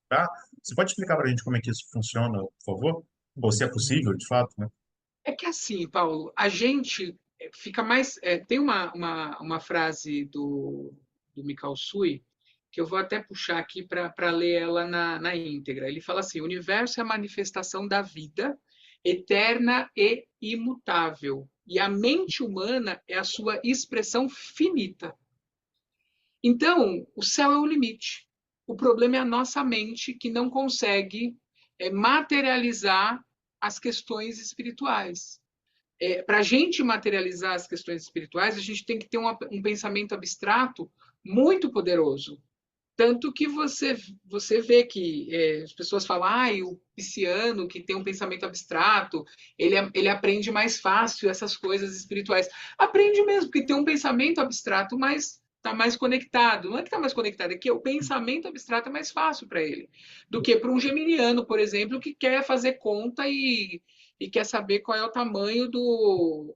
tá? Você pode explicar para a gente como é que isso funciona, por favor? Ou se é possível, de fato, né? É que assim, Paulo, a gente fica mais. Tem uma frase do Mikao Sui, que eu vou até puxar aqui para ler ela na íntegra. Ele fala assim: o universo é a manifestação da vida, eterna e imutável, e a mente humana é a sua expressão finita. Então, o céu é o limite. O problema é a nossa mente que não consegue materializar as questões espirituais. Para a gente materializar as questões espirituais, a gente tem que ter um pensamento abstrato muito poderoso. Tanto que você vê que as pessoas falam, o pisciano que tem um pensamento abstrato, ele aprende mais fácil essas coisas espirituais. Aprende mesmo, porque tem um pensamento abstrato, mas está mais conectado. Não é que está mais conectado, é que o pensamento abstrato é mais fácil para ele do que para um geminiano, por exemplo, que quer fazer conta e quer saber qual é o tamanho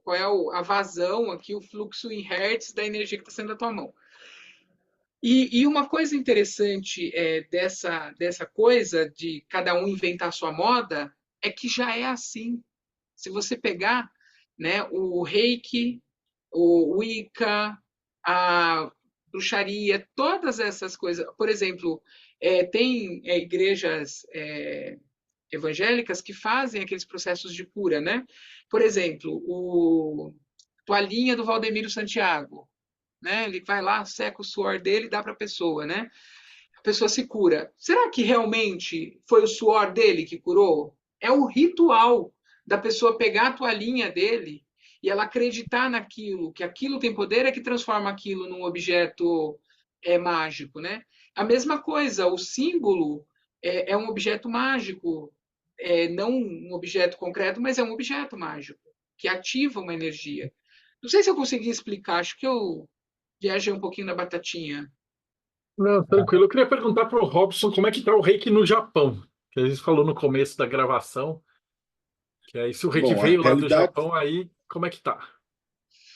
qual é a vazão aqui, o fluxo em hertz da energia que está saindo da tua mão. E uma coisa interessante dessa coisa de cada um inventar a sua moda é que já é assim. Se você pegar, né, o Reiki, o Wicca, a bruxaria, todas essas coisas. Por exemplo, tem igrejas evangélicas que fazem aqueles processos de cura, né? Por exemplo, o toalhinha do Valdemiro Santiago, né? Ele vai lá, seca o suor dele e dá para a pessoa, né? A pessoa se cura. Será que realmente foi o suor dele que curou? É o ritual da pessoa pegar a toalhinha dele e ela acreditar naquilo, que aquilo tem poder, é que transforma aquilo num objeto mágico, né? A mesma coisa, o símbolo é um objeto mágico, não um objeto concreto, mas é um objeto mágico, que ativa uma energia. Não sei se eu consegui explicar, acho que eu viajei um pouquinho na batatinha. Não, tranquilo. Eu queria perguntar para o Robson como é que está o reiki no Japão. Que a gente falou no começo da gravação, que aí se o reiki Bom, veio lá do Japão, aí como é que tá?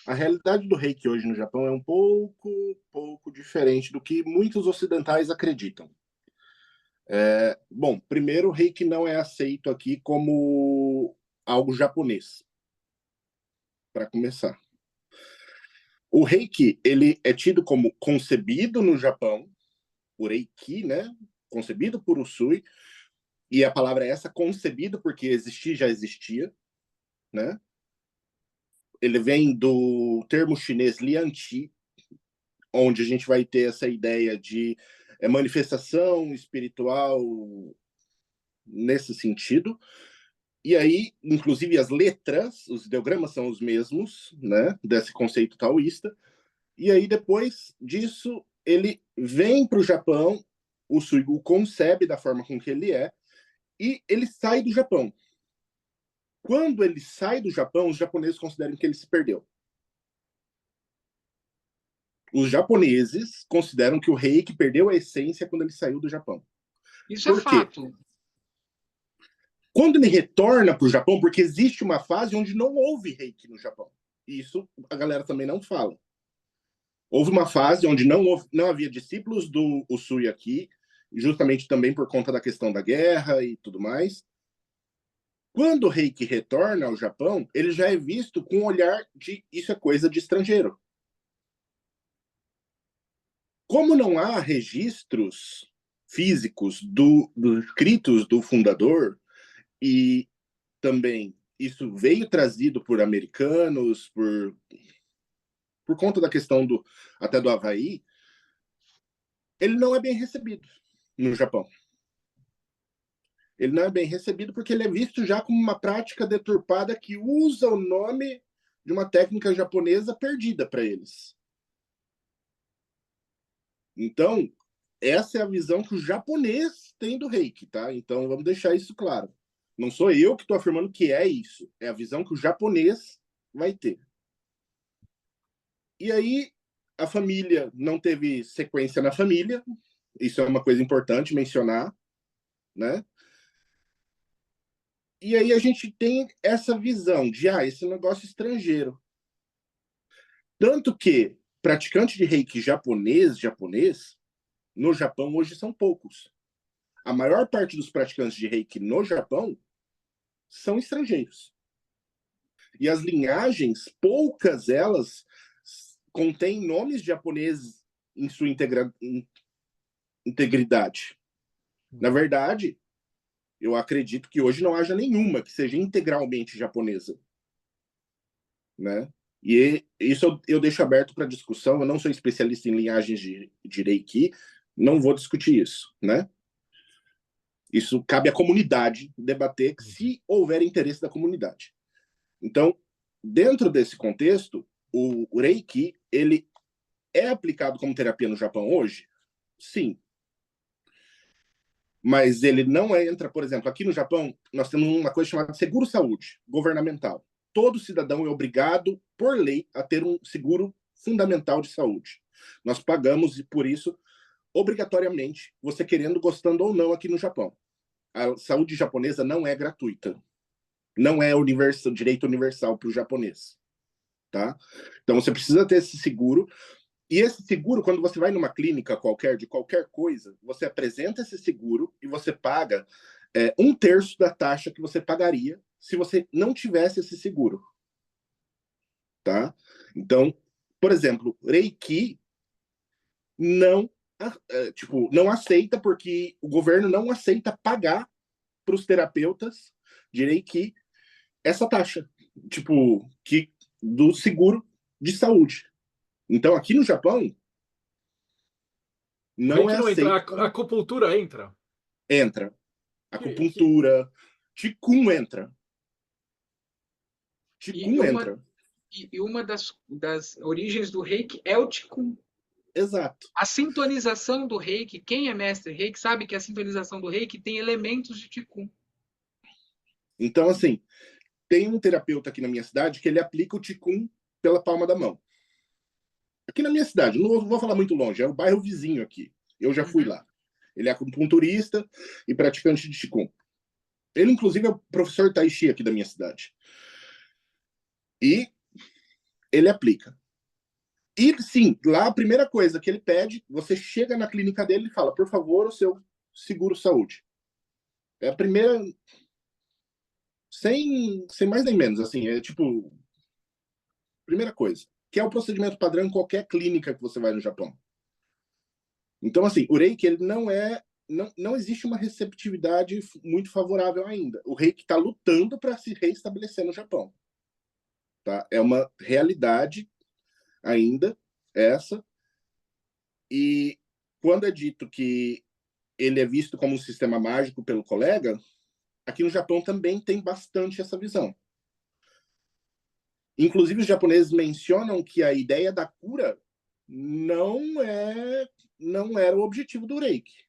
a realidade do reiki hoje no Japão é um pouco diferente do que muitos ocidentais acreditam. Bom, primeiro, o reiki não é aceito aqui como algo japonês, para começar. O reiki, ele é tido como concebido no Japão, por Eiki, né? Concebido por Usui, e a palavra é essa, concebido, porque existir já existia, né? Ele vem do termo chinês lianqi, onde a gente vai ter essa ideia de manifestação espiritual nesse sentido. E aí, inclusive, as letras, os ideogramas são os mesmos, né? Desse conceito taoísta. E aí, depois disso, ele vem para o Japão, o Suigu concebe da forma com que ele é, e ele sai do Japão. Quando ele sai do Japão, os japoneses consideram que ele se perdeu. Os japoneses consideram que o reiki perdeu a essência quando ele saiu do Japão. Isso é Por quê? fato. Quando ele retorna para o Japão, porque existe uma fase onde não houve reiki no Japão. Isso a galera também não fala. Houve uma fase onde não havia discípulos do Usui aqui, justamente também por conta da questão da guerra e tudo mais. Quando o reiki retorna ao Japão, ele já é visto com um olhar de isso é coisa de estrangeiro. Como não há registros físicos dos escritos do fundador, e também isso veio trazido por americanos, por conta da questão até do Havaí, ele não é bem recebido no Japão. Ele não é bem recebido porque ele é visto já como uma prática deturpada que usa o nome de uma técnica japonesa perdida para eles. Então, essa é a visão que o japonês tem do reiki, tá? Então, vamos deixar isso claro. Não sou eu que estou afirmando que é isso. É a visão que o japonês vai ter. E aí, a família não teve sequência na família. Isso é uma coisa importante mencionar, né? E aí a gente tem essa visão de, esse negócio estrangeiro. Tanto que praticantes de reiki japonês, no Japão hoje são poucos. A maior parte dos praticantes de reiki no Japão são estrangeiros. E as linhagens, poucas elas contêm nomes japoneses em sua integridade. Na verdade, eu acredito que hoje não haja nenhuma que seja integralmente japonesa, né? E isso eu deixo aberto para discussão. Eu não sou especialista em linhagens de Reiki, não vou discutir isso, né? Isso cabe à comunidade debater se houver interesse da comunidade. Então, dentro desse contexto, o Reiki, ele é aplicado como terapia no Japão hoje? Sim. Mas ele não entra, por exemplo, aqui no Japão, nós temos uma coisa chamada seguro-saúde governamental. Todo cidadão é obrigado, por lei, a ter um seguro fundamental de saúde. Nós pagamos por isso obrigatoriamente, você querendo, gostando ou não, aqui no Japão. A saúde japonesa não é gratuita. Não é direito universal para o japonês. Tá? Então, você precisa ter esse seguro. E esse seguro, quando você vai numa clínica qualquer, de qualquer coisa, você apresenta esse seguro e você paga 1/3 da taxa que você pagaria se você não tivesse esse seguro. Tá? Então, por exemplo, Reiki não aceita, porque o governo não aceita pagar para os terapeutas de Reiki essa taxa, do seguro de saúde. Então, aqui no Japão, não é Reiki não entra, aceito. a acupuntura entra. Entra. Acupuntura, Qigong entra. E Qigong entra. E uma das origens do reiki é o Qigong. Exato. A sintonização do reiki, quem é mestre reiki sabe que a sintonização do reiki tem elementos de Qigong. Então, assim, tem um terapeuta aqui na minha cidade que ele aplica o Qigong pela palma da mão. Aqui na minha cidade, não vou falar muito longe, é o bairro vizinho aqui. Eu já fui lá. Ele é acupunturista e praticante de Qigong. Ele, inclusive, é o professor Tai Chi aqui da minha cidade. E ele aplica. E, sim, lá a primeira coisa que ele pede, você chega na clínica dele e fala, por favor, o seu seguro-saúde. É a primeira... Sem mais nem menos, assim, é tipo... Primeira coisa, que é o procedimento padrão em qualquer clínica que você vai no Japão. Então, assim, o Reiki, ele não existe uma receptividade muito favorável ainda. O Reiki está lutando para se reestabelecer no Japão. Tá? É uma realidade ainda essa. E quando é dito que ele é visto como um sistema mágico pelo colega, aqui no Japão também tem bastante essa visão. Inclusive, os japoneses mencionam que a ideia da cura não era o objetivo do Reiki.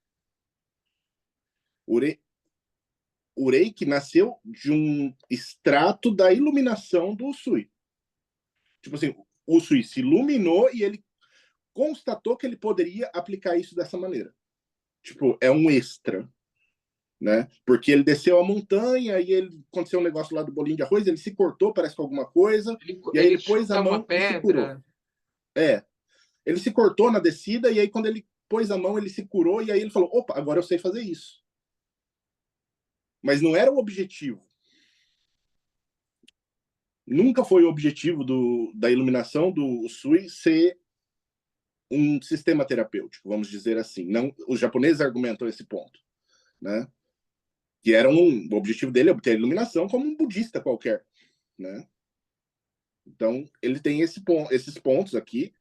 O Reiki nasceu de um extrato da iluminação do Usui. Tipo assim, o Usui se iluminou e ele constatou que ele poderia aplicar isso dessa maneira. Tipo, é um extra, né? Porque ele desceu a montanha e aconteceu um negócio lá do bolinho de arroz, ele se cortou, parece com alguma coisa, e aí ele pôs a mão e se curou. Ele se cortou na descida e aí quando ele pôs a mão, ele se curou e aí ele falou, opa, agora eu sei fazer isso. Mas não era o objetivo. Nunca foi o objetivo da iluminação do Usui ser um sistema terapêutico, vamos dizer assim. Não, os japoneses argumentam esse ponto, né? Que o objetivo dele é obter a iluminação como um budista qualquer, né? Então, ele tem esses pontos aqui.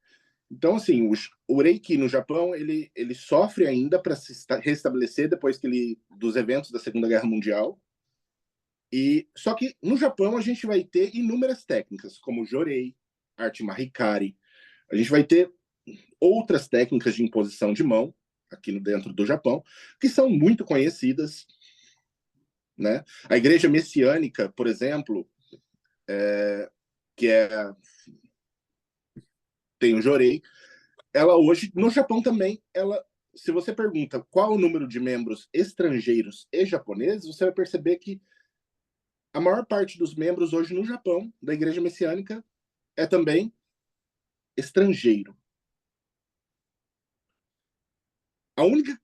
Então, assim, o Reiki no Japão, ele sofre ainda para se restabelecer depois dos eventos da Segunda Guerra Mundial. Só que no Japão a gente vai ter inúmeras técnicas, como Jorei, arte Mahikari. A gente vai ter outras técnicas de imposição de mão aqui dentro do Japão, que são muito conhecidas, né? A Igreja Messiânica, por exemplo, tem o Jorei. Ela hoje, no Japão também, se você pergunta qual o número de membros estrangeiros e japoneses, você vai perceber que a maior parte dos membros hoje no Japão, da Igreja Messiânica, é também estrangeiro. A única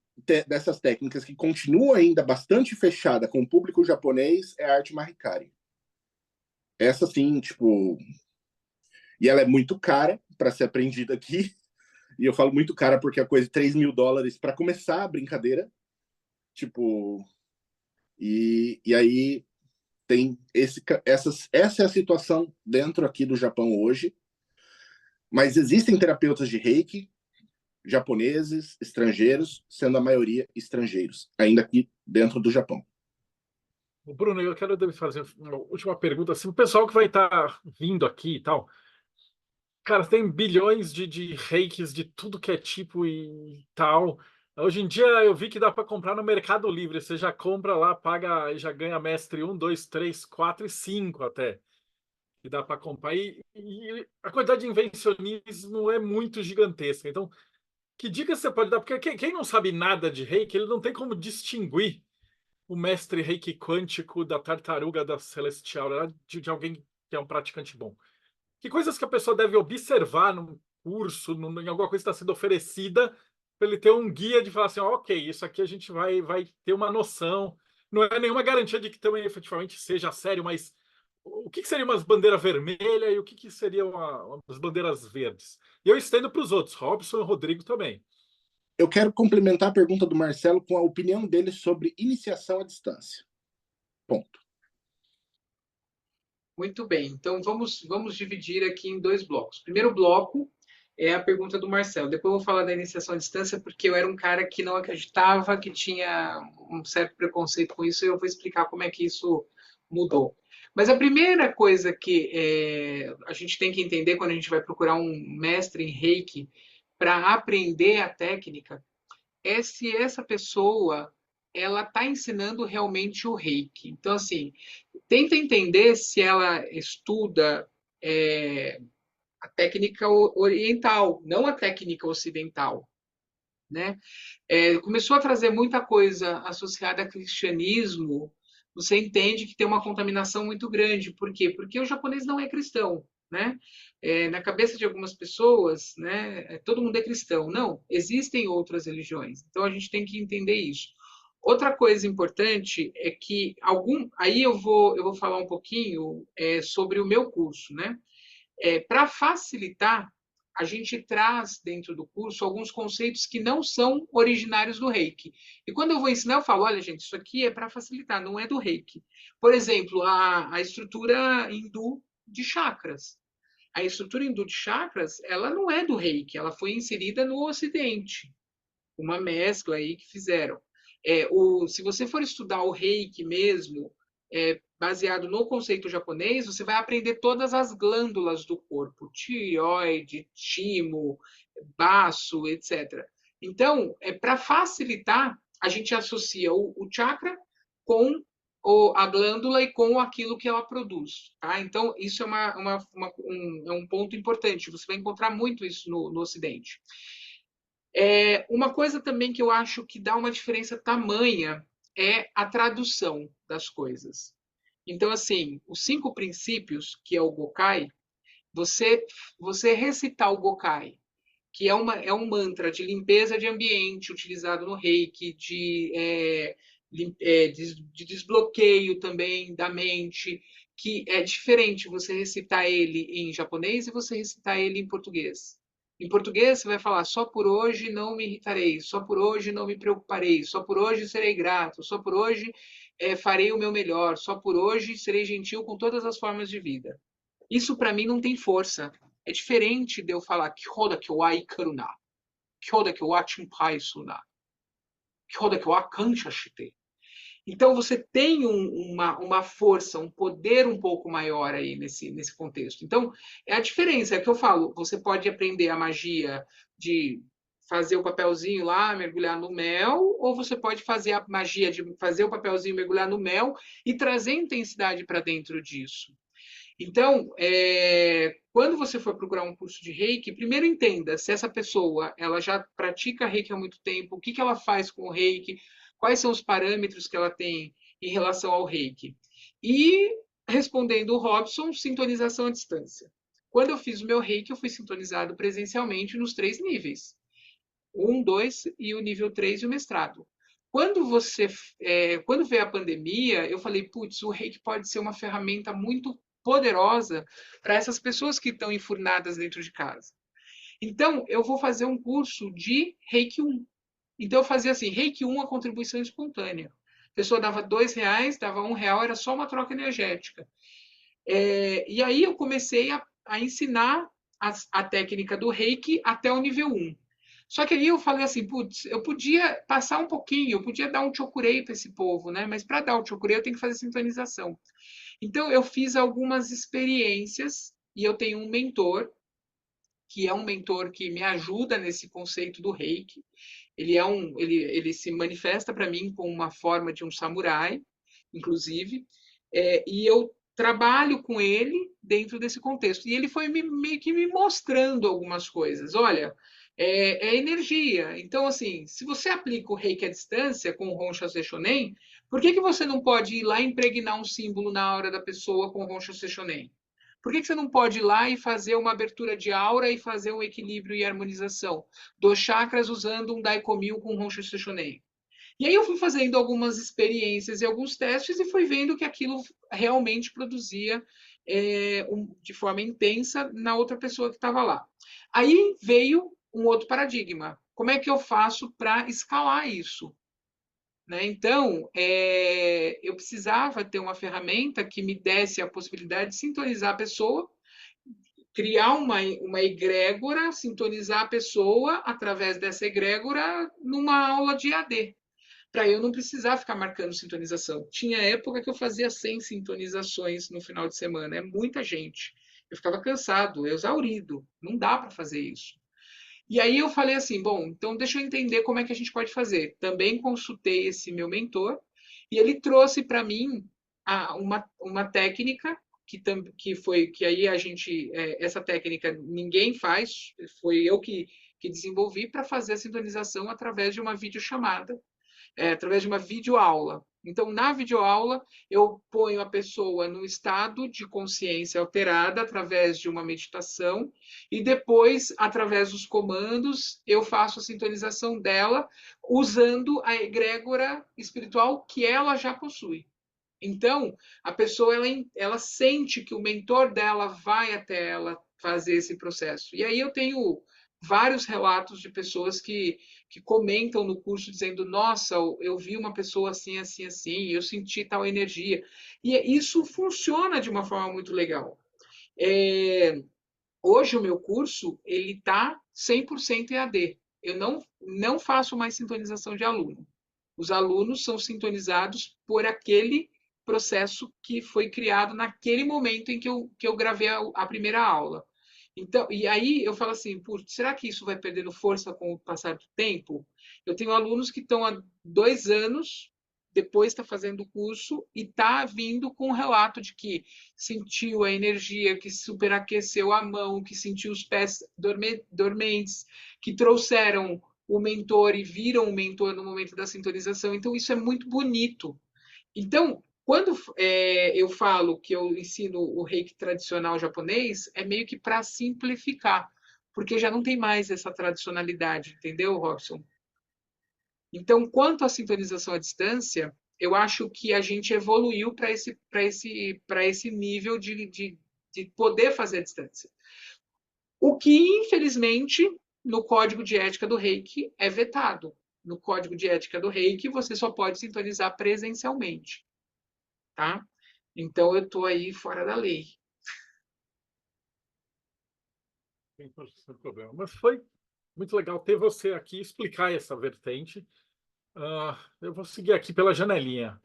dessas técnicas que continua ainda bastante fechada com o público japonês é a arte Mahikari. Essa sim, tipo... E ela é muito cara para ser aprendida aqui. E eu falo muito cara porque é coisa de $3.000 para começar a brincadeira. Tipo... E aí... tem essa é a situação dentro aqui do Japão hoje, mas existem terapeutas de Reiki japoneses, estrangeiros, sendo a maioria estrangeiros, ainda aqui dentro do Japão. Bruno, eu quero fazer uma última pergunta. Assim, o pessoal que vai estar vindo aqui e tal, cara, tem bilhões de reikis de tudo que é tipo e tal. Hoje em dia eu vi que dá para comprar no Mercado Livre. Você já compra lá, paga e já ganha mestre 1, 2, 3, 4 e 5 até. Que dá para comprar. E a quantidade de invencionismo é muito gigantesca. Então, que dica você pode dar? Porque quem não sabe nada de reiki, ele não tem como distinguir o mestre reiki quântico da tartaruga da celestial, né? de alguém que é um praticante bom. Que coisas que a pessoa deve observar num curso, em alguma coisa que está sendo oferecida, para ele ter um guia de falar assim, ok, isso aqui a gente vai ter uma noção. Não é nenhuma garantia de que também efetivamente seja sério, mas o que seria umas bandeiras vermelhas e o que seriam umas bandeiras verdes? E eu estendo para os outros, Robson e Rodrigo também. Eu quero complementar a pergunta do Marcelo com a opinião dele sobre iniciação à distância. Ponto. Muito bem, então vamos dividir aqui em 2 blocos. O primeiro bloco é a pergunta do Marcelo. Depois eu vou falar da iniciação à distância, porque eu era um cara que não acreditava, que tinha um certo preconceito com isso, e eu vou explicar como é que isso mudou. Mas a primeira coisa que a gente tem que entender quando a gente vai procurar um mestre em Reiki para aprender a técnica é se essa pessoa ela está ensinando realmente o Reiki. Então, assim, tenta entender se ela estuda a técnica oriental, não a técnica ocidental, né? Começou a trazer muita coisa associada a cristianismo, você entende que tem uma contaminação muito grande. Por quê? Porque o japonês não é cristão, né? Na cabeça de algumas pessoas, né, todo mundo é cristão. Não, existem outras religiões. Então a gente tem que entender isso. Outra coisa importante é que aí eu vou falar um pouquinho sobre o meu curso, né? Para facilitar, a gente traz dentro do curso alguns conceitos que não são originários do Reiki. E quando eu vou ensinar, eu falo, olha, gente, isso aqui é para facilitar, não é do Reiki. Por exemplo, a estrutura hindu de chakras. A estrutura hindu de chakras, ela não é do Reiki, ela foi inserida no Ocidente. Uma mescla aí que fizeram. Se você for estudar o Reiki mesmo, baseado no conceito japonês, você vai aprender todas as glândulas do corpo, tireoide, timo, baço, etc. Então, para facilitar, a gente associa o chakra com a glândula e com aquilo que ela produz. Tá? Então, isso é um ponto importante. Você vai encontrar muito isso no Ocidente. Uma coisa também que eu acho que dá uma diferença tamanha é a tradução das coisas. Então, assim, os 5 princípios, que é o Gokai, você recitar o Gokai, que é um mantra de limpeza de ambiente utilizado no Reiki, de desbloqueio também da mente, que é diferente você recitar ele em japonês e você recitar ele em português. Em português, você vai falar: só por hoje não me irritarei, só por hoje não me preocuparei, só por hoje serei grato, só por hoje farei o meu melhor, só por hoje serei gentil com todas as formas de vida. Isso, para mim, não tem força. É diferente de eu falar Kyoda Kyowa Ikaruna, Kyoda Kyowa Chinpai Suna, Kyoda Kyowa Kansha Shite. Então, você tem uma força, um poder um pouco maior aí nesse contexto. Então, é a diferença, é que eu falo, você pode aprender a magia de fazer o papelzinho lá, mergulhar no mel, ou você pode fazer a magia de fazer o papelzinho, mergulhar no mel e trazer intensidade para dentro disso. Então, quando você for procurar um curso de Reiki, primeiro entenda se essa pessoa ela já pratica Reiki há muito tempo, o que ela faz com o Reiki, quais são os parâmetros que ela tem em relação ao Reiki. E, respondendo o Robson, sintonização à distância. Quando eu fiz o meu Reiki, eu fui sintonizado presencialmente nos 3 níveis. 1, 2 e o nível 3 e o mestrado. Quando veio a pandemia, eu falei, putz, o Reiki pode ser uma ferramenta muito poderosa para essas pessoas que estão enfurnadas dentro de casa. Então, eu vou fazer um curso de Reiki 1. Então, eu fazia assim, Reiki 1, a contribuição espontânea. A pessoa dava R$2, dava R$1, era só uma troca energética. E aí eu comecei a ensinar a técnica do Reiki até o nível 1. Só que aí eu falei assim, putz, eu podia passar um pouquinho, eu podia dar um chokurei para esse povo, né? Mas para dar o chokurei eu tenho que fazer sintonização. Então eu fiz algumas experiências e eu tenho um mentor, que é um mentor que me ajuda nesse conceito do Reiki. Ele se manifesta para mim com uma forma de um samurai, inclusive, e eu trabalho com ele dentro desse contexto. E ele foi meio que me mostrando algumas coisas. Olha, é energia. Então, assim, se você aplica o Reiki à distância com o Honsha Seishonen, por que você não pode ir lá e impregnar um símbolo na aura da pessoa com o Honsha Seishonen? Por que você não pode ir lá e fazer uma abertura de aura e fazer um equilíbrio e harmonização dos chakras usando um Daikomyo com Honsha Seishonen? E aí eu fui fazendo algumas experiências e alguns testes e fui vendo que aquilo realmente produzia de forma intensa na outra pessoa que estava lá. Aí veio um outro paradigma. Como é que eu faço para escalar isso? Né? Então, eu precisava ter uma ferramenta que me desse a possibilidade de sintonizar a pessoa, criar uma egrégora, sintonizar a pessoa através dessa egrégora numa aula de AD. para eu não precisar ficar marcando sintonização. Tinha época que eu fazia 100 sintonizações no final de semana, é muita gente. Eu ficava cansado, exaurido, não dá para fazer isso. E aí eu falei assim, bom, então deixa eu entender como é que a gente pode fazer. Também consultei esse meu mentor e ele trouxe para mim uma técnica que foi que aí a gente essa técnica ninguém faz, foi eu que desenvolvi para fazer a sintonização através de uma videochamada, através de uma videoaula. Então, na videoaula, eu ponho a pessoa num estado de consciência alterada através de uma meditação e depois, através dos comandos, eu faço a sintonização dela usando a egrégora espiritual que ela já possui. Então, a pessoa ela sente que o mentor dela vai até ela fazer esse processo. E aí eu tenho vários relatos de pessoas que comentam no curso dizendo: Nossa, eu vi uma pessoa assim, assim, assim, eu senti tal energia. E isso funciona de uma forma muito legal. Hoje o meu curso ele está 100% EAD. Eu não faço mais sintonização de aluno. Os alunos são sintonizados por aquele processo que foi criado naquele momento em que eu gravei a primeira aula. Então, e aí eu falo assim, será que isso vai perdendo força com o passar do tempo? Eu tenho alunos que estão há 2 anos, depois está fazendo o curso e está vindo com um relato de que sentiu a energia, que superaqueceu a mão, que sentiu os pés dormentes, que trouxeram o mentor e viram o mentor no momento da sintonização. Então, isso é muito bonito. Então, quando eu falo que eu ensino o reiki tradicional japonês, é meio que para simplificar, porque já não tem mais essa tradicionalidade, entendeu, Robson? Então, quanto à sintonização à distância, eu acho que a gente evoluiu para esse nível de poder fazer a distância. O que, infelizmente, no código de ética do Reiki é vetado. No código de ética do Reiki, você só pode sintonizar presencialmente, tá? Então, eu estou aí fora da lei. Sem problema. Mas foi muito legal ter você aqui explicar essa vertente. Eu vou seguir aqui pela janelinha.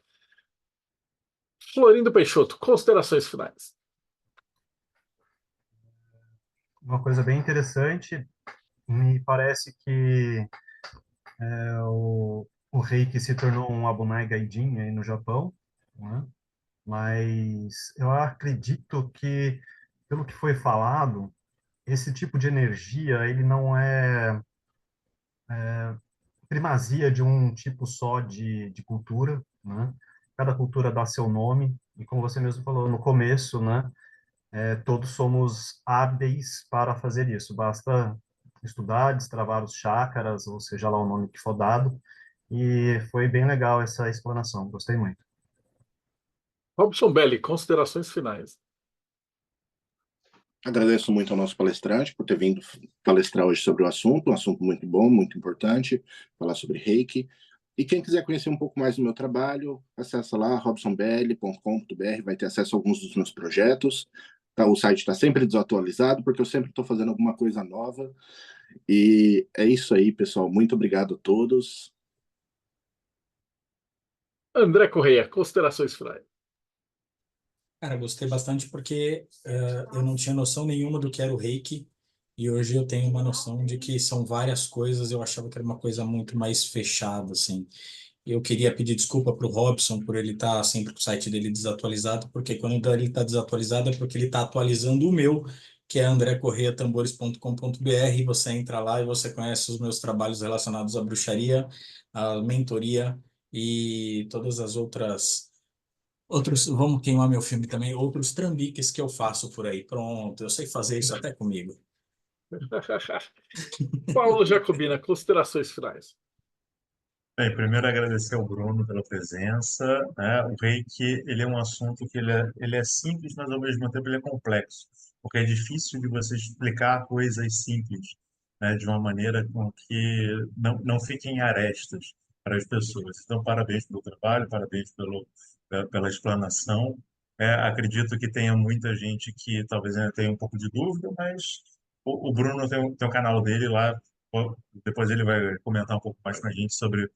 Florindo Peixoto, considerações finais. Uma coisa bem interessante, me parece que o Reiki se tornou um Abunai Gaidin aí no Japão, né? Mas eu acredito que, pelo que foi falado, esse tipo de energia, ele não é primazia de um tipo só de cultura, né? Cada cultura dá seu nome, e como você mesmo falou no começo, né? Todos somos hábeis para fazer isso. Basta estudar, destravar os chakras, ou seja lá o nome que for dado, e foi bem legal essa explanação, gostei muito. Robson Belli, considerações finais. Agradeço muito ao nosso palestrante por ter vindo palestrar hoje sobre o assunto, um assunto muito bom, muito importante, falar sobre Reiki. E quem quiser conhecer um pouco mais do meu trabalho, acessa lá robsonbelli.com.br, vai ter acesso a alguns dos meus projetos. Tá, o site está sempre desatualizado, porque eu sempre estou fazendo alguma coisa nova. E é isso aí, pessoal. Muito obrigado a todos. André Correia, considerações finais. Cara, gostei bastante porque eu não tinha noção nenhuma do que era o Reiki e hoje eu tenho uma noção de que são várias coisas. Eu achava que era uma coisa muito mais fechada, assim. Eu queria pedir desculpa para o Robson por ele estar sempre com o site dele desatualizado, porque quando ele está desatualizado é porque ele está atualizando o meu, que é andrecorreatambores.com.br. Você entra lá e você conhece os meus trabalhos relacionados à bruxaria, à mentoria e todas as outros, vamos queimar meu filme também, outros trambiques que eu faço por aí. Pronto, eu sei fazer isso até comigo. Paulo Jacobina, considerações finais. Bem, primeiro agradecer ao Bruno pela presença, né? O Reiki, ele é um assunto que ele é simples, mas ao mesmo tempo ele é complexo, porque é difícil de você explicar coisas simples, né? De uma maneira com que não fiquem arestas para as pessoas. Então, parabéns pelo trabalho, parabéns pela explanação. Acredito que tenha muita gente que talvez ainda tenha um pouco de dúvida, mas o Bruno tem o canal dele lá, depois ele vai comentar um pouco mais com a gente sobre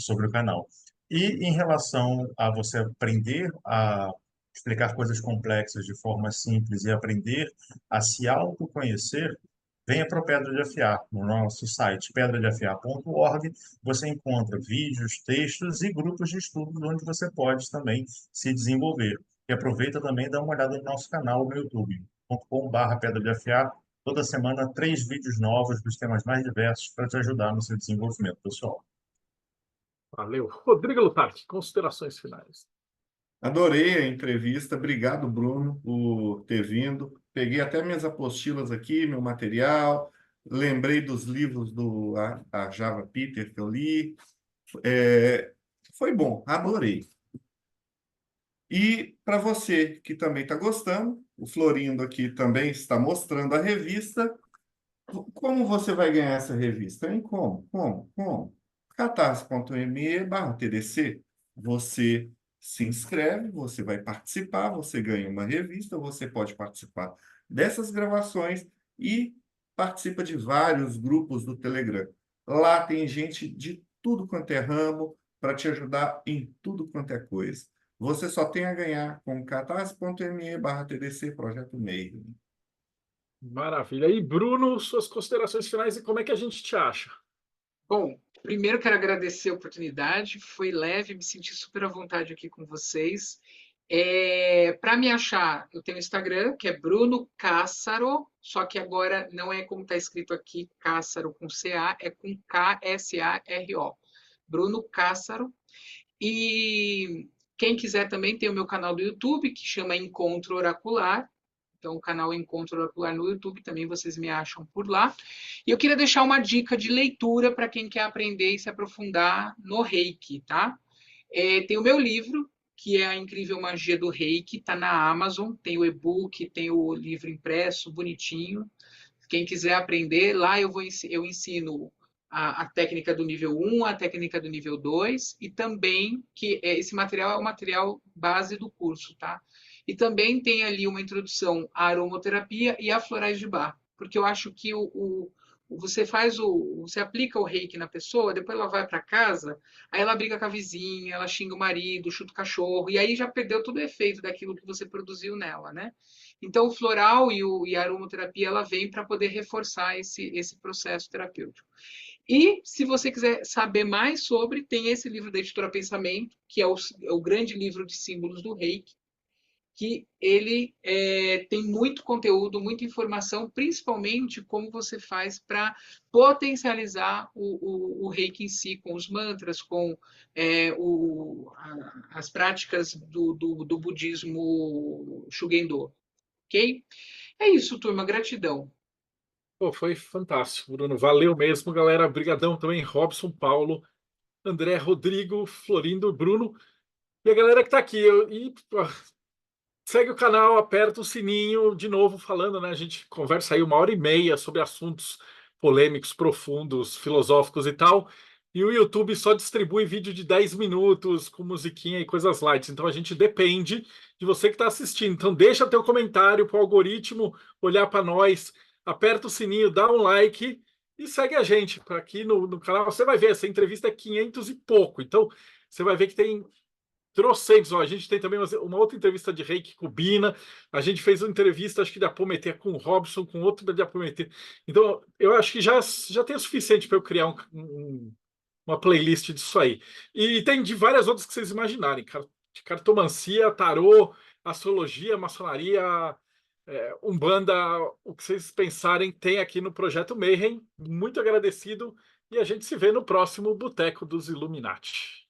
sobre o canal. E em relação a você aprender a explicar coisas complexas de forma simples e aprender a se autoconhecer, venha para o Pedra de Afiar. No nosso site pedradeafiar.org, você encontra vídeos, textos e grupos de estudos onde você pode também se desenvolver. E aproveita também e dá uma olhada no nosso canal no youtube.com/Pedra de Afiar. Toda semana, 3 vídeos novos dos temas mais diversos para te ajudar no seu desenvolvimento pessoal. Valeu. Rodrigo Lutardi, considerações finais. Adorei a entrevista. Obrigado, Bruno, por ter vindo. Peguei até minhas apostilas aqui, meu material. Lembrei dos livros do a Java Peter que eu li. Foi bom, adorei. E para você que também está gostando, o Florindo aqui também está mostrando a revista. Como você vai ganhar essa revista, hein? Como? catarse.me/TDC. Você se inscreve, você vai participar, você ganha uma revista, você pode participar dessas gravações e participa de vários grupos do Telegram. Lá tem gente de tudo quanto é ramo para te ajudar em tudo quanto é coisa. Você só tem a ganhar com catarse.me/TDC Projeto Meio. Maravilha. E Bruno, suas considerações finais e como é que a gente te acha? Bom, primeiro quero agradecer a oportunidade, foi leve, me senti super à vontade aqui com vocês. Para me achar, eu tenho o Instagram, que é Bruno Cássaro, só que agora não é como está escrito aqui, Cássaro com CA, é com K-S-A-R-O. Bruno Cássaro. E quem quiser também tem o meu canal do YouTube, que chama Encontro Oracular. Então, o canal Encontro Oracular no YouTube, também vocês me acham por lá. E eu queria deixar uma dica de leitura para quem quer aprender e se aprofundar no Reiki, tá? Tem o meu livro, que é A Incrível Magia do Reiki, está na Amazon, tem o e-book, tem o livro impresso, bonitinho. Quem quiser aprender, lá eu ensino a técnica do nível 1, a técnica do nível 2, e também que esse material é o material base do curso, tá? E também tem ali uma introdução à aromaterapia e a florais de Bach, porque eu acho que você aplica o reiki na pessoa, depois ela vai para casa, aí ela briga com a vizinha, ela xinga o marido, chuta o cachorro, e aí já perdeu todo o efeito daquilo que você produziu nela, né? Então, o floral e a aromaterapia, ela vem para poder reforçar esse processo terapêutico. E, se você quiser saber mais sobre, tem esse livro da Editora Pensamento, que é o grande livro de símbolos do Reiki, que ele tem muito conteúdo, muita informação, principalmente como você faz para potencializar o Reiki em si, com os mantras, com as práticas do budismo Shugendo. Ok? É isso, turma. Gratidão. Pô, foi fantástico, Bruno. Valeu mesmo, galera. Brigadão também, Robson, Paulo, André, Rodrigo, Florindo, Bruno e a galera que está aqui. Segue o canal, aperta o sininho, de novo falando, né? A gente conversa aí 1h30 sobre assuntos polêmicos, profundos, filosóficos e tal. E o YouTube só distribui vídeo de 10 minutos com musiquinha e coisas light. Então a gente depende de você que está assistindo. Então deixa teu comentário para o algoritmo olhar para nós, aperta o sininho, dá um like e segue a gente aqui no canal. Você vai ver, essa entrevista é 500 e pouco. Então você vai ver que tem trocentos. A gente tem também uma outra entrevista de Reiki com Bina. A gente fez uma entrevista, acho que da Apometer com o Robson, com outro da Apometer. Então, eu acho que já tem o suficiente para eu criar uma playlist disso aí. E tem de várias outras que vocês imaginarem. De cartomancia, tarô, astrologia, maçonaria, Umbanda, o que vocês pensarem, tem aqui no Projeto Mayhem. Muito agradecido. E a gente se vê no próximo Boteco dos Illuminati.